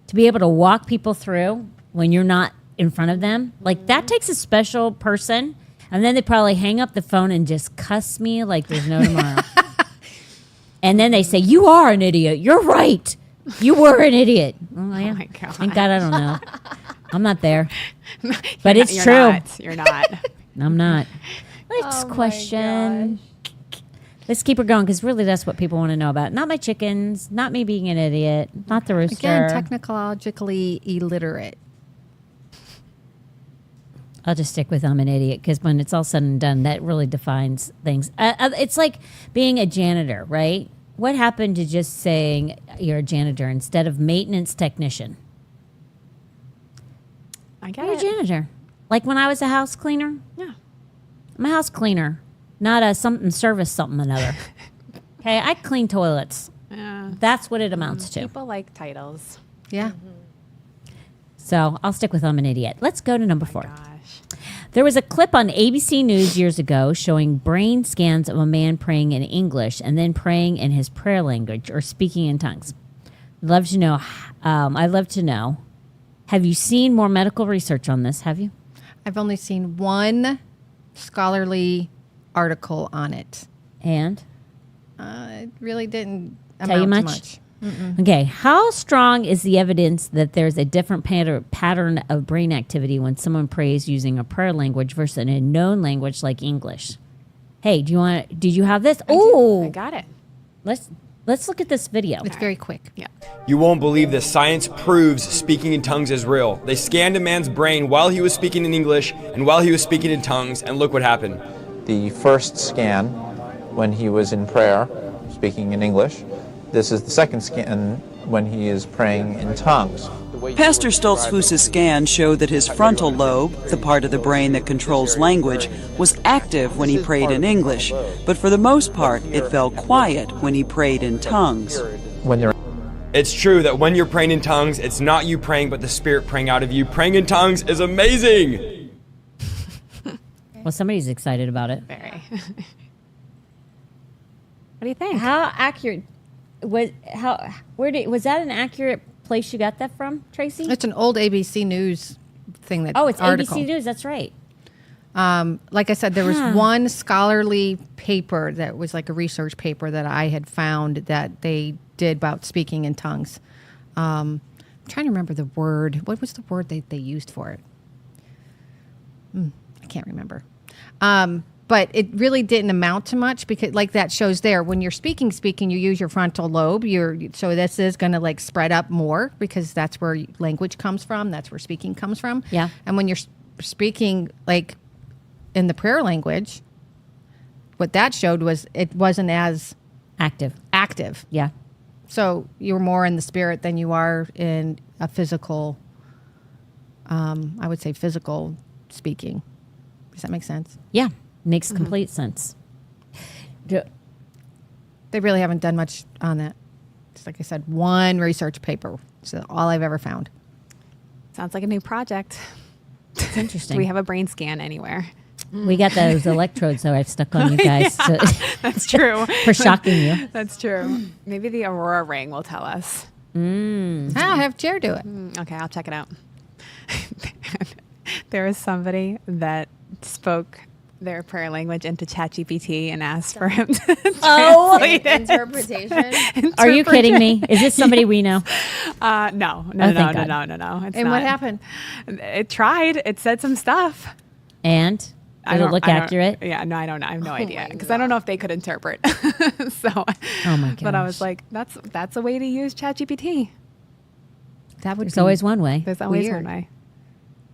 to be able to walk people through when you're not in front of them. Like, that takes a special person. And then they probably hang up the phone and just cuss me like there's no tomorrow. And then they say, you are an idiot. You're right. You were an idiot. Oh, yeah. my God. Thank God I don't know. I'm not there. But it's You're true. Not. You're not. I'm not. Next question. Let's keep her going because really that's what people want to know about. Not my chickens, not me being an idiot, not the rooster. Again, technologically illiterate. I'll just stick with I'm an idiot because when it's all said and done, that really defines things. It's like being a janitor, right? What happened to just saying you're a janitor instead of maintenance technician? I get You're a it. janitor. Like when I was a house cleaner, Yeah. I'm a house cleaner, not a something service something another. Okay, I clean toilets. Yeah. That's what it amounts to. People like titles. Yeah. So I'll stick with I'm an idiot. Let's go to number 4. Gosh. There was a clip on ABC News years ago showing brain scans of a man praying in English and then praying in his prayer language or speaking in tongues. I'd love to know. Have you seen more medical research on this? Have you? I've only seen one scholarly article on it. And? It really didn't Tell you amount much? to much. Okay. How strong is the evidence that there's a different pattern of brain activity when someone prays using a prayer language versus a known language like English? Hey, did you have this? I Oh, got it. let's look at this video. It's very quick. Yeah. You won't believe this. Science proves speaking in tongues is real. They scanned a man's brain while he was speaking in English and while he was speaking in tongues, and look what happened. The first scan when he was in prayer, speaking in English. This is the second scan when he is praying in tongues. Pastor Stoltzfus's scan showed that his frontal lobe, the part of the brain that controls language, was active when he prayed in English, but for the most part, it fell quiet when he prayed in tongues. When they're It's true that when you're praying in tongues, it's not you praying, but the Spirit praying out of you. Praying in tongues is amazing. Well, somebody's excited about it. Very. What do you think? How accurate was was that an accurate place you got that from, Tracy? It's an old ABC News thing. That It's article. ABC News. That's right. Like I said, there was one scholarly paper that was like a research paper that I had found that they did about speaking in tongues. I'm trying to remember the word. What was the word they used for it? I can't remember. But it really didn't amount to much because, like that shows there, when you're speaking, you use your frontal lobe. So this is going to like spread up more because that's where language comes from. That's where speaking comes from. Yeah. And when you're speaking like in the prayer language, what that showed was it wasn't as Active. Yeah. So you're more in the spirit than you are in a physical, I would say physical speaking. Does that make sense? Yeah. Makes complete sense. They really haven't done much on that. Just like I said, one research paper. So all I've ever found. Sounds like a new project. It's interesting. Do we have a brain scan anywhere? We got those electrodes that I've stuck on you guys That's true. for shocking you. That's true. Maybe the Aurora ring will tell us. I'll have Jer do it. Okay, I'll check it out. There was somebody that spoke their prayer language into ChatGPT and asked for him to translate it. Interpretation. Are you kidding me? Is this somebody we know? No. thank God. It's And not. what happened? It tried. It said some stuff. And did it look accurate? Yeah, no, I don't know. I have no idea because I don't know if they could interpret. So, Oh my but I was gosh. like, that's a way to use ChatGPT. That would There's be always one way. There's always Weird. one way.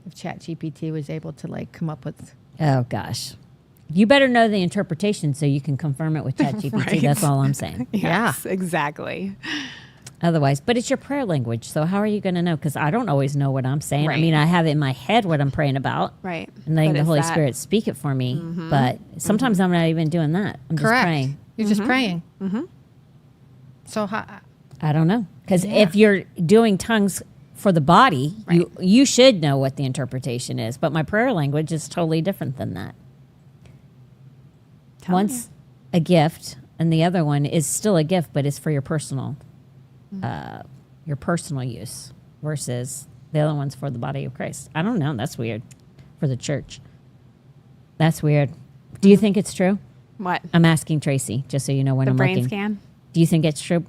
if ChatGPT was able to like come up with. Oh gosh. You better know the interpretation so you can confirm it with ChatGPT. Right. That's all I'm saying. Yes, exactly. Otherwise, but it's your prayer language. So how are you going to know? Because I don't always know what I'm saying. I Right. mean, I have in my head what I'm praying about. Right. And letting But the is Holy that- Spirit speak it for me. But sometimes I'm not even doing that. I'm Correct. just praying. You're just praying. So how? I don't know. Because if you're doing tongues for the body, you should know what the interpretation is. But my prayer language is totally different than that. One's a gift, and the other one is still a gift, but it's for your personal use versus the other one's for the body of Christ. I don't know. That's weird for the church. That's weird. Do you think it's true? What? I'm asking Tracy, just so you know when The I'm brain looking. scan? Do you think it's true?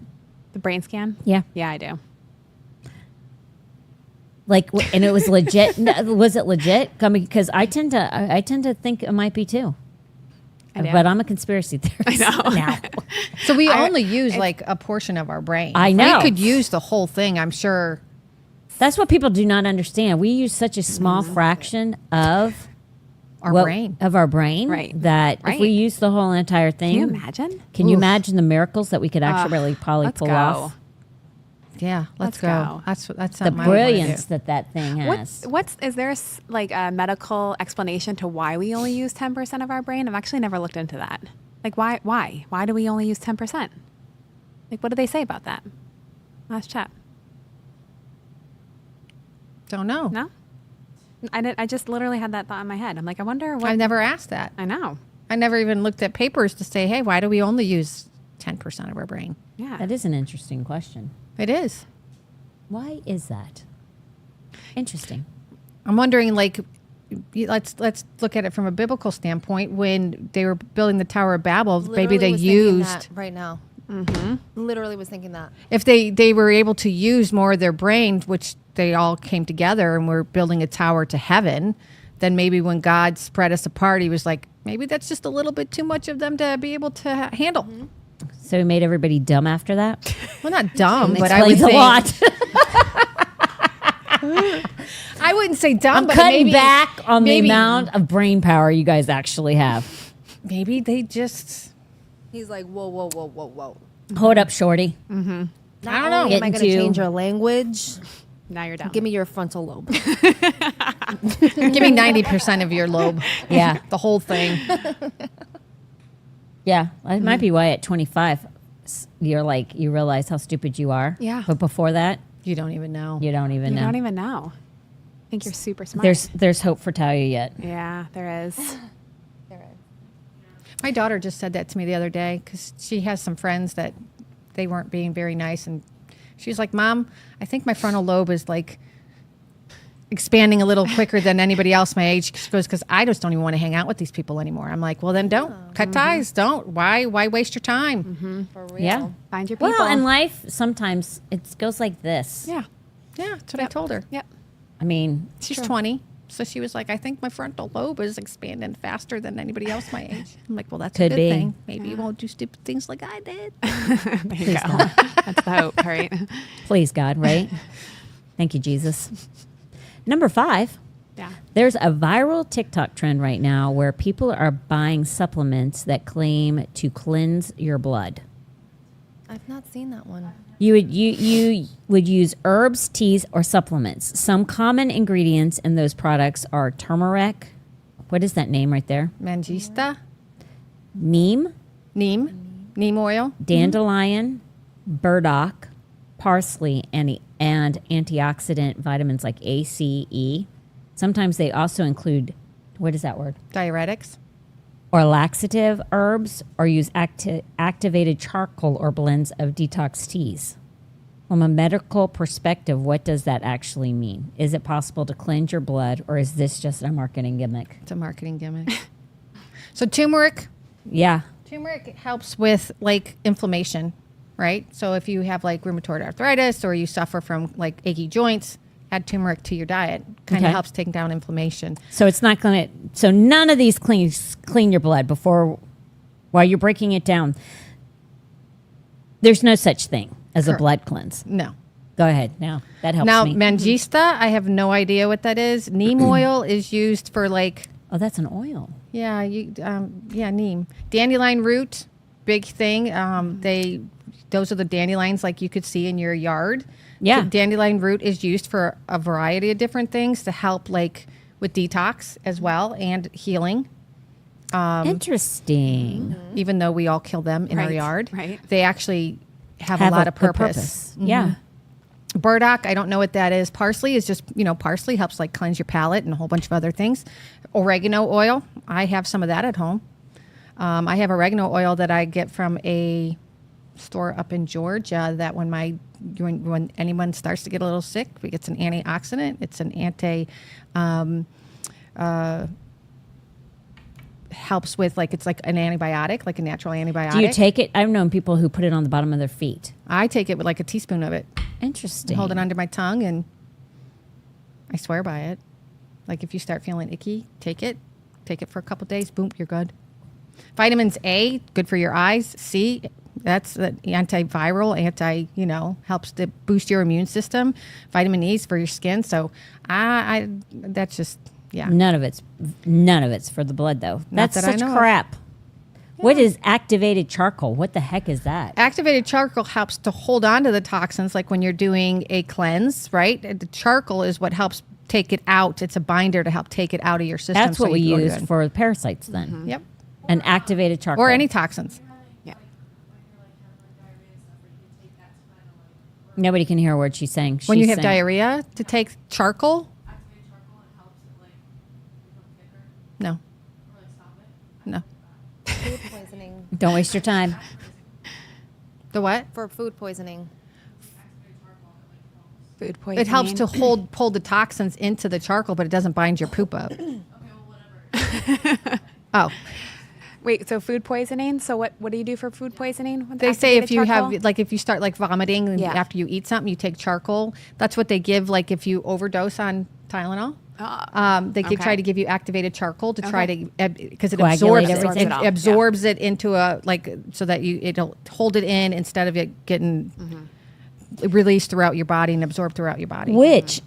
The brain scan? Yeah. Yeah, I do. Like, and it was legit. Was it legit? I mean, because I tend to think it might be too. I do. But I'm a conspiracy theorist. I know. now. So we only use like a portion of our brain. I If know. we could use the whole thing. I'm sure. That's what people do not understand. We use such a small fraction of Our brain. of our brain, Right. that if we Right. use the whole entire thing, Can you imagine? Can you imagine the miracles that we could actually probably Let's pull go. off? Yeah, let's Let's go. go. That's The something I would wanna brilliance do. that thing has. Is there like a medical explanation to why we only use 10% of our brain? I've actually never looked into that. Like why do we only use 10%? Like what do they say about that? Last chat. Don't know. No? I just literally had that thought in my head. I'm like, I wonder what. I've never asked that. I know. I never even looked at papers to say, hey, why do we only use 10% of our brain? Yeah. That is an interesting question. It is. Why is that? Interesting. I'm wondering, like, let's look at it from a biblical standpoint. When they were building the Tower of Babel, maybe they was thinking used, that right now. Literally was thinking that. if they were able to use more of their brain, which they all came together and were building a tower to heaven, then maybe when God spread us apart, he was like, maybe that's just a little bit too much of them to be able to handle. So he made everybody dumb after that? Well, not dumb, but I would Explains a say, lot. I wouldn't say dumb, I'm but cutting maybe, back on the maybe- amount of brain power you guys actually have. Maybe they just, He's like, whoa, whoa, whoa, whoa, whoa. Hold up, shorty. I don't know. Am I Get going to into- change your language? Now you're down. Give me your frontal lobe. Give me 90% of your lobe. Yeah. The whole thing. Yeah. It might be why at 25 you're like, you realize how stupid you are. Yeah. But before that, You don't even know. you don't even You know. don't even know. I think you're super smart. There's hope for Talia yet. Yeah, there is. My daughter just said that to me the other day because she has some friends that they weren't being very nice. And she was like, Mom, I think my frontal lobe is like expanding a little quicker than anybody else my age. She goes, because I just don't even want to hang out with these people anymore. I'm like, well, then don't. Cut ties. Don't. Why waste your time? For real. Yeah. Find your people. Well, in life, sometimes it goes like this. yeah. Yeah, that's what I told her. Yep. I mean, She's 20. So she was like, I think my frontal lobe is expanding faster than anybody else my age. I'm like, well, that's Could a good be. thing. Maybe you won't do stupid things like I did. There you go. That's the hope, right? please, God, right? Thank you, Jesus. Number 5. Yeah. There's a viral TikTok trend right now where people are buying supplements that claim to cleanse your blood. I've not seen that one. You would use herbs, teas, or supplements. Some common ingredients in those products are turmeric. What is that name right there? Mangista, Neem, neem oil. dandelion, burdock, parsley, and antioxidant vitamins like A, C, E. Sometimes they also include, what is that word? Diuretics. Or laxative herbs, or use activated charcoal or blends of detox teas. From a medical perspective, what does that actually mean? Is it possible to cleanse your blood, or is this just a marketing gimmick? It's a marketing gimmick. So turmeric Yeah. helps with like inflammation, right? So if you have like rheumatoid arthritis or you suffer from like achy joints, add turmeric to your diet. Kind of Okay. helps take down inflammation. So it's not going to. So none of these clean your blood while you're breaking it down. There's no such thing as a Correct. blood cleanse. No. Go ahead. Now that helps Now, me. Mangista, I have no idea what that is. Neem oil is used for like, Oh, that's an oil. neem. Dandelion root, big thing. Those are the dandelions like you could see in your yard. Yeah. So dandelion root is used for a variety of different things to help like with detox as well and healing. Interesting. Even though we all kill them in our Right, yard, right. they actually have a lot of good purpose. Yeah. Burdock, I don't know what that is. Parsley is just, parsley helps like cleanse your palate and a whole bunch of other things. Oregano oil, I have some of that at home. I have oregano oil that I get from a store up in Georgia that when anyone starts to get a little sick, it's an antioxidant. It's an helps with it's like an antibiotic, like a natural antibiotic. Do you take it? I've known people who put it on the bottom of their feet. I take it with like a teaspoon of it. Interesting. Hold it under my tongue, and I swear by it. Like if you start feeling icky, take it for a couple days. Boom, you're good. Vitamins A, good for your eyes. C, that's the antiviral, helps to boost your immune system. Vitamin E is for your skin. So that's just, yeah. None of it's for the blood though. Not That's that I such know of. crap. What is activated charcoal? What the heck is that? Activated charcoal helps to hold on to the toxins, like when you're doing a cleanse, right? The charcoal is what helps take it out. It's a binder to help take it out of your system. That's so what we you feel use good. for parasites then. Yep. An activated charcoal. Or any toxins. Yeah. When you're like having like diarrhea and stuff, or you can take that to kind of like Nobody can hear a word she's saying. When you She's have saying- diarrhea, to take charcoal? Activated charcoal, it helps it like become thicker No, or like stop it. no. Food poisoning. Don't waste your time. The what? For food poisoning. Food poisoning. It helps to pull the toxins into the charcoal, but it doesn't bind your poop up. Okay, well, whatever. Oh, Wait, so food poisoning? So what do you do for food poisoning? with they say if activated you charcoal? have, like, if you start like vomiting and Yeah. after you eat something, you take charcoal. That's what they give, like, if you overdose on Tylenol. They okay. try to give you activated charcoal to try Okay. to, because it Coagulate absorbs everything. it, Absorbs it all, absorbs it into a, like, so that it'll hold it in instead of it getting released throughout your body and absorbed throughout your body. Which,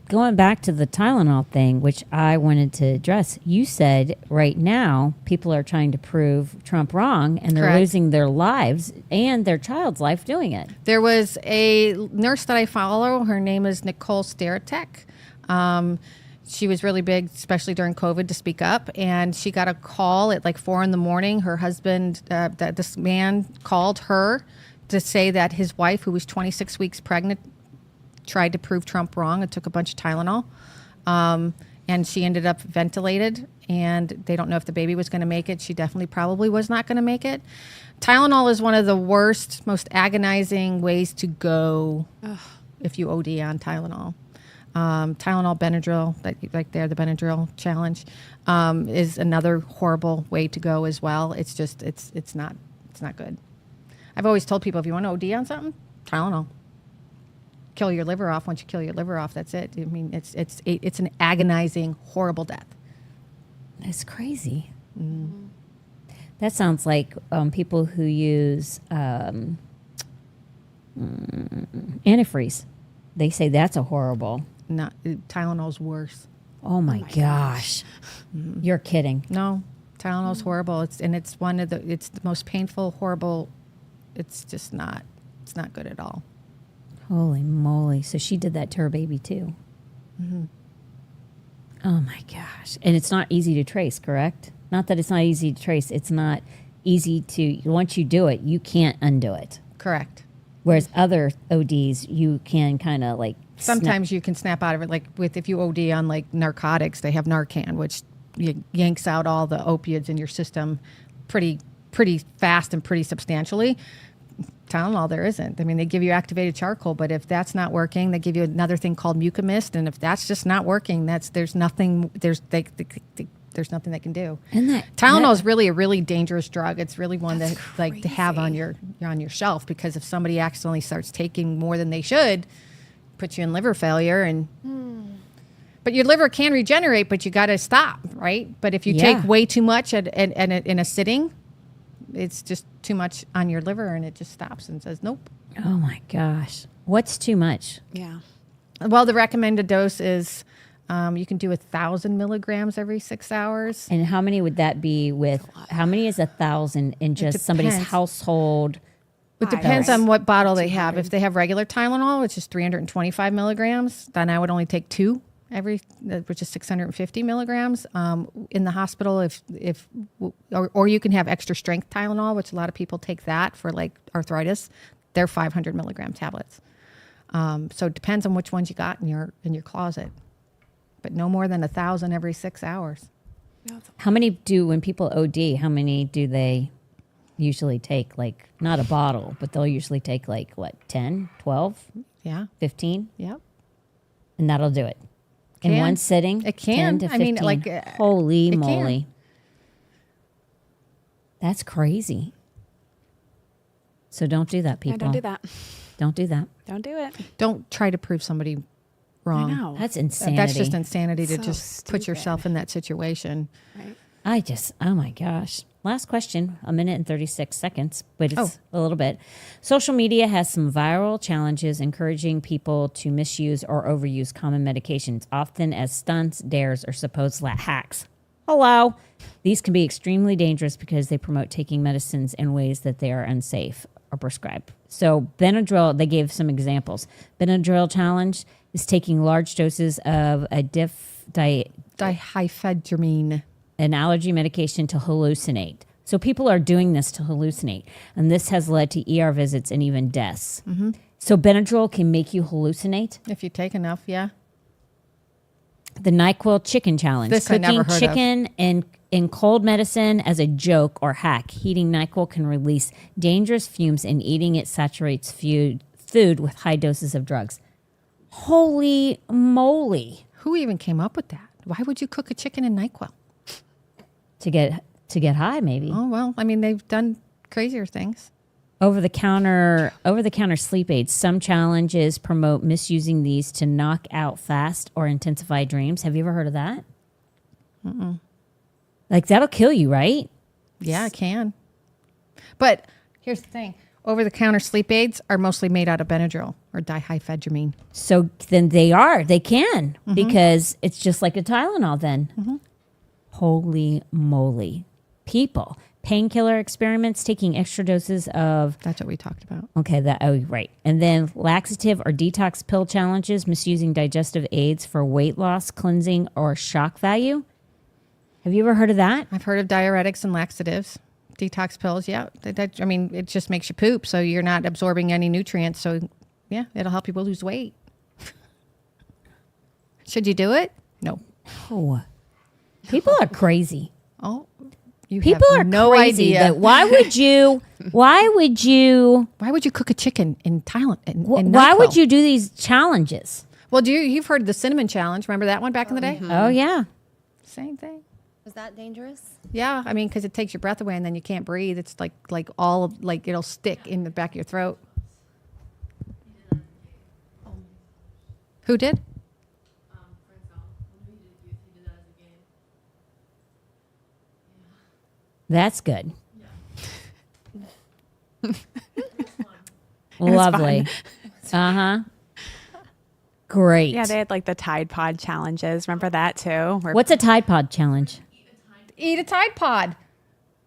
going back to the Tylenol thing, which I wanted to address, you said right now people are trying to prove Trump wrong and they're Correct. losing their lives and their child's life doing it. There was a nurse that I follow. Her name is Nicole Staratek. She was really big, especially during COVID, to speak up. And she got a call at like 4 a.m. Her husband, this man called her to say that his wife, who was 26 weeks pregnant, tried to prove Trump wrong. It took a bunch of Tylenol. And she ended up ventilated. And they don't know if the baby was going to make it. She definitely probably was not going to make it. Tylenol is one of the worst, most agonizing ways to go if you OD on Tylenol. Tylenol, Benadryl, like there, the Benadryl challenge, is another horrible way to go as well. It's just, it's not good. I've always told people, if you want to OD on something, Tylenol. Kill your liver off. Once you kill your liver off, that's it. I mean, it's an agonizing, horrible death. That's crazy. That sounds like people who use antifreeze. They say that's a horrible. Not Tylenol's worse. Oh my gosh. You're kidding. No, Tylenol's horrible. It's one of it's the most painful, horrible. It's just not. It's not good at all. Holy moly. So she did that to her baby too. Oh my gosh. And it's not easy to trace, correct? Not that it's not easy to trace. It's not easy to, once you do it, you can't undo it. Correct. Whereas other ODs, you can kind of like Sometimes you can snap out of it. Like if you OD on like narcotics, they have Narcan, which yanks out all the opioids in your system pretty fast and pretty substantially. Tylenol, there isn't. I mean, they give you activated charcoal, but if that's not working, they give you another thing called mucomist, and if that's just not working, there's nothing they can do. And that Tylenol is really a really dangerous drug. It's really one that like to have on your shelf, because if somebody accidentally starts taking more than they should, puts you in liver failure. And but your liver can regenerate, but you got to stop, right? But if you take way too much in a sitting, it's just too much on your liver, and it just stops and says nope. Oh my gosh. What's too much? Yeah. Well, the recommended dose is you can do 1,000 milligrams every 6 hours. And how many would that be with, how many is 1,000 in just somebody's depends. household? It depends on what bottle they have. If they have regular Tylenol, which is 325 milligrams, then I would only take 2 which is 650 milligrams. In the hospital, or you can have extra strength Tylenol, which a lot of people take that for like arthritis. They're 500 milligram tablets. So it depends on which ones you got in your closet, but no more than 1,000 every 6 hours. How many when people OD, how many do they usually take? Like, not a bottle, but they'll usually take like what, 10, 12, Yeah. 15? Yep. And that'll do it. In Can. one sitting? It can. 10 to I mean, 15. like, holy it can. moly. That's crazy. So don't do that, Yeah, people. don't do that. Don't do that. Don't do it. Don't try to prove somebody wrong. I know. That's insanity. That's just insanity to So just put yourself in that situation. Right. Oh my gosh. Last question, 1 minute and 36 seconds, but it's Oh. a little bit. Social media has some viral challenges encouraging people to misuse or overuse common medications, often as stunts, dares, or supposed hacks. Hello. These can be extremely dangerous because they promote taking medicines in ways that they are unsafe or prescribed. So Benadryl, they gave some examples. Benadryl challenge is taking large doses of a Dihydramine. an allergy medication to hallucinate. So people are doing this to hallucinate, and this has led to ER visits and even deaths. So Benadryl can make you hallucinate. If you take enough, yeah. The NyQuil chicken challenge. This I never heard of. chicken in cold medicine as a joke or hack. Heating NyQuil can release dangerous fumes, and eating it saturates food with high doses of drugs. Holy moly. Who even came up with that? Why would you cook a chicken in NyQuil? To get high, maybe. Oh, well, I mean, they've done crazier things. Over the counter sleep aids. Some challenges promote misusing these to knock out fast or intensify dreams. Have you ever heard of that? Like, that'll kill you, right? Yeah, it can. But here's the thing. Over-the-counter sleep aids are mostly made out of Benadryl or dihydroamine. So then they can, because it's just like a Tylenol then. Holy moly. People. Painkiller experiments, taking extra doses of... That's what we talked about. Okay, right. And then laxative or detox pill challenges, misusing digestive aids for weight loss, cleansing, or shock value. Have you ever heard of that? I've heard of diuretics and laxatives. Detox pills, yeah. I mean, it just makes you poop, so you're not absorbing any nutrients. So, yeah, it'll help you lose weight. Should you do it? No. Oh, people are crazy. Oh, you People have are no crazy. idea. That why would you Why would you cook a chicken in Thailand? why would you do these challenges? Well, you've heard the cinnamon challenge? Remember that one back in the day? Oh yeah. Same thing. Was that dangerous? Yeah, I mean, because it takes your breath away and then you can't breathe. It's like it'll stick in the back of your throat. Who did? That's good. Lovely. Uh-huh. Great. Yeah, they had like the Tide Pod challenges. Remember that too? Where What's a Tide Pod challenge? Eat a Tide Pod.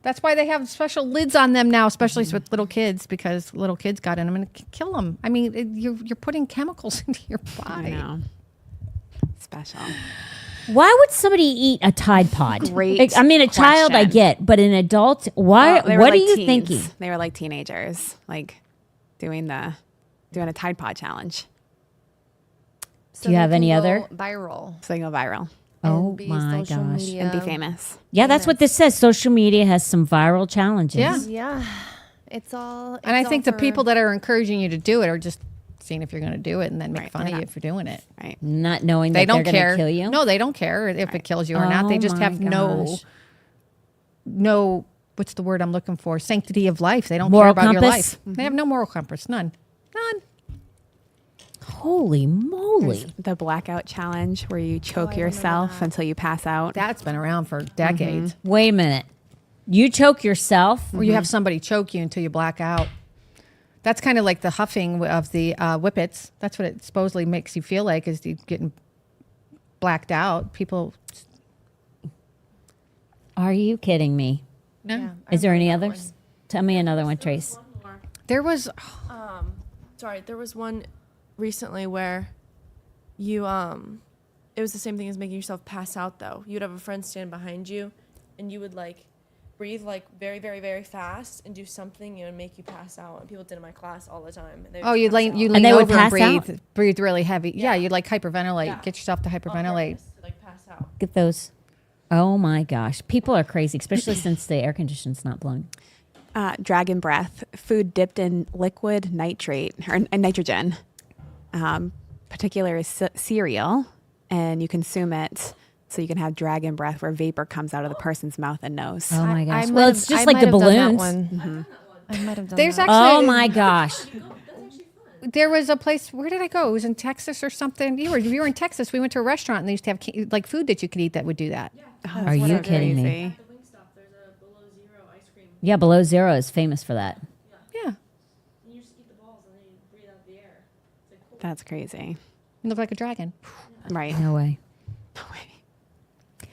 That's why they have special lids on them now, especially with little kids, because little kids got in them and it can kill them. I mean, you're putting chemicals into your I body. know. Special. Why would somebody eat a Tide Pod? Great I mean, a child I question. get, but an adult, why? They were What like are you teens. thinking? They were like teenagers, like doing a Tide Pod challenge. So Do you they have can any go other? viral? So they go viral Oh and be my social gosh. media. and be famous. Yeah, that's what this says. Social media has some viral challenges. Yeah. Yeah, it's all. And I think the people that are encouraging you to do it are just seeing if you're going to do it and then make Right, fun they're of you not- for doing it. Right. Not knowing They that don't they're going care. to kill you. No, they don't care if it kills you or not. They Oh just my have gosh. no, what's the word I'm looking for? Sanctity of life. They don't Moral care about your compass? life. They have no moral compass. None. Holy moly. The blackout challenge where you choke remember yourself that. until you pass out. That's been around for decades. Wait a minute. You choke yourself? Or you have somebody choke you until you black out. That's kind of like the huffing of the whippets. That's what it supposedly makes you feel like, is you getting blacked out. People. Are you kidding me? No. Yeah, Is there I any remember that others? one. Tell me another one, Trace. One more. There was. Sorry, there was one recently where you it was the same thing as making yourself pass out though. You'd have a friend stand behind you and you would like breathe like very, very, very fast and do something and it would make you pass out. And people did it in my class all the time. And they would Oh, just pass out. you And lean they would over and pass breathe, out? breathe really heavy. Yeah, Yeah. you'd like hyperventilate. Yeah. Get yourself to On hyperventilate. purpose to, like pass out. Get those. Oh my gosh. People are crazy, especially since the air conditioning's not blowing. Dragon breath, food dipped in liquid nitrate or nitrogen. Particular is cereal, and you consume it so you can have dragon breath, where vapor comes out of the person's mouth and nose. Oh my gosh. might Well, have- it's just I like might the have done that balloons. one. I might have done There's that. actually. Oh my gosh. There was a place. Where did I go? It was in Texas or something. You were in Texas. We went to a restaurant and they used to have like food that you could eat that would do that. Oh, Are you so kidding me? crazy. At the Wingstop, there's a below zero ice cream. Yeah, Below Zero is famous for that. Yeah, And you just eat the balls and then you breathe out the air. It's like cool. That's crazy. you look like a dragon. Right. No way. No way.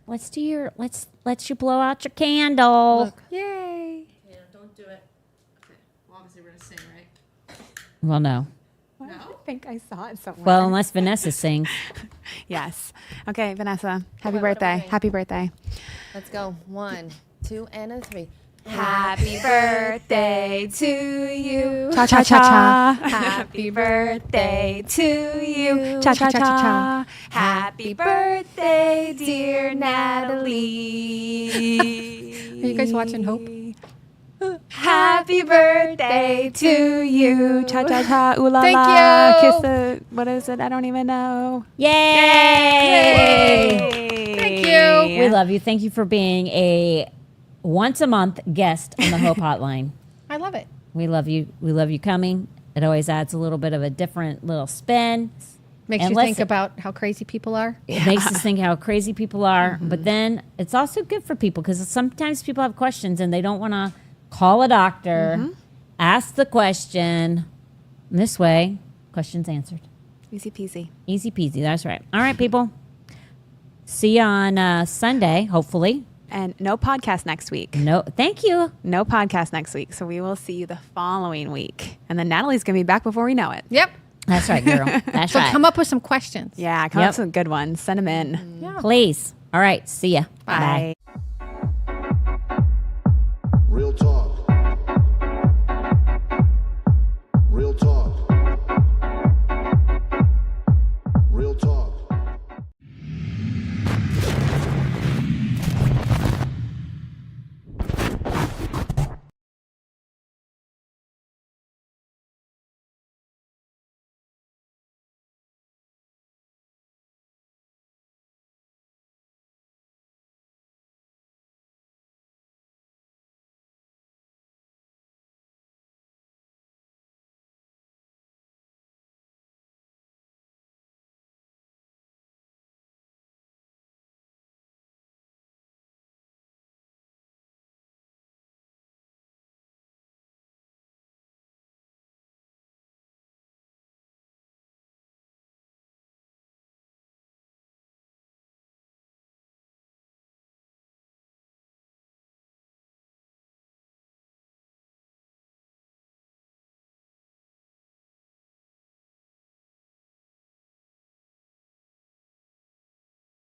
Let's let you blow out your candle. Yay! Yeah, don't do it. Okay. Well, obviously we're gonna sing, right? Well, no. I think I saw it somewhere. Well, unless Vanessa sings. Yes. Okay, Vanessa. Happy What am birthday. I? Happy birthday. Let's go. 1, 2, and a 3. Happy birthday to you. Cha cha cha cha. Happy birthday to you. Cha cha cha cha. Happy birthday, dear Natalie. Are you guys watching Hope? Happy birthday to you. Cha cha cha. Ooh la Thank la. you. Kiss the, what is it? I don't even know. Yay! Thank you. We love you. Thank you for being a once a month guest on the Hope Hotline. I love it. We love you. We love you coming. It always adds a little bit of a different little spin. Makes And you think listen- about how crazy people are. It makes us think how crazy people are. But then it's also good for people because sometimes people have questions and they don't want to call a doctor, ask the question. And this way, questions answered. Easy peasy. Easy peasy. That's right. All right, people. See you on Sunday, hopefully. And no podcast next week. No, thank you. No podcast next week. So we will see you the following week. And then Natalie's going to be back before we know it. Yep. That's right, girl. That's So right. come up with some questions. Yeah, come up Yep. with some good ones. Send them in. Please. All right. See ya. Bye.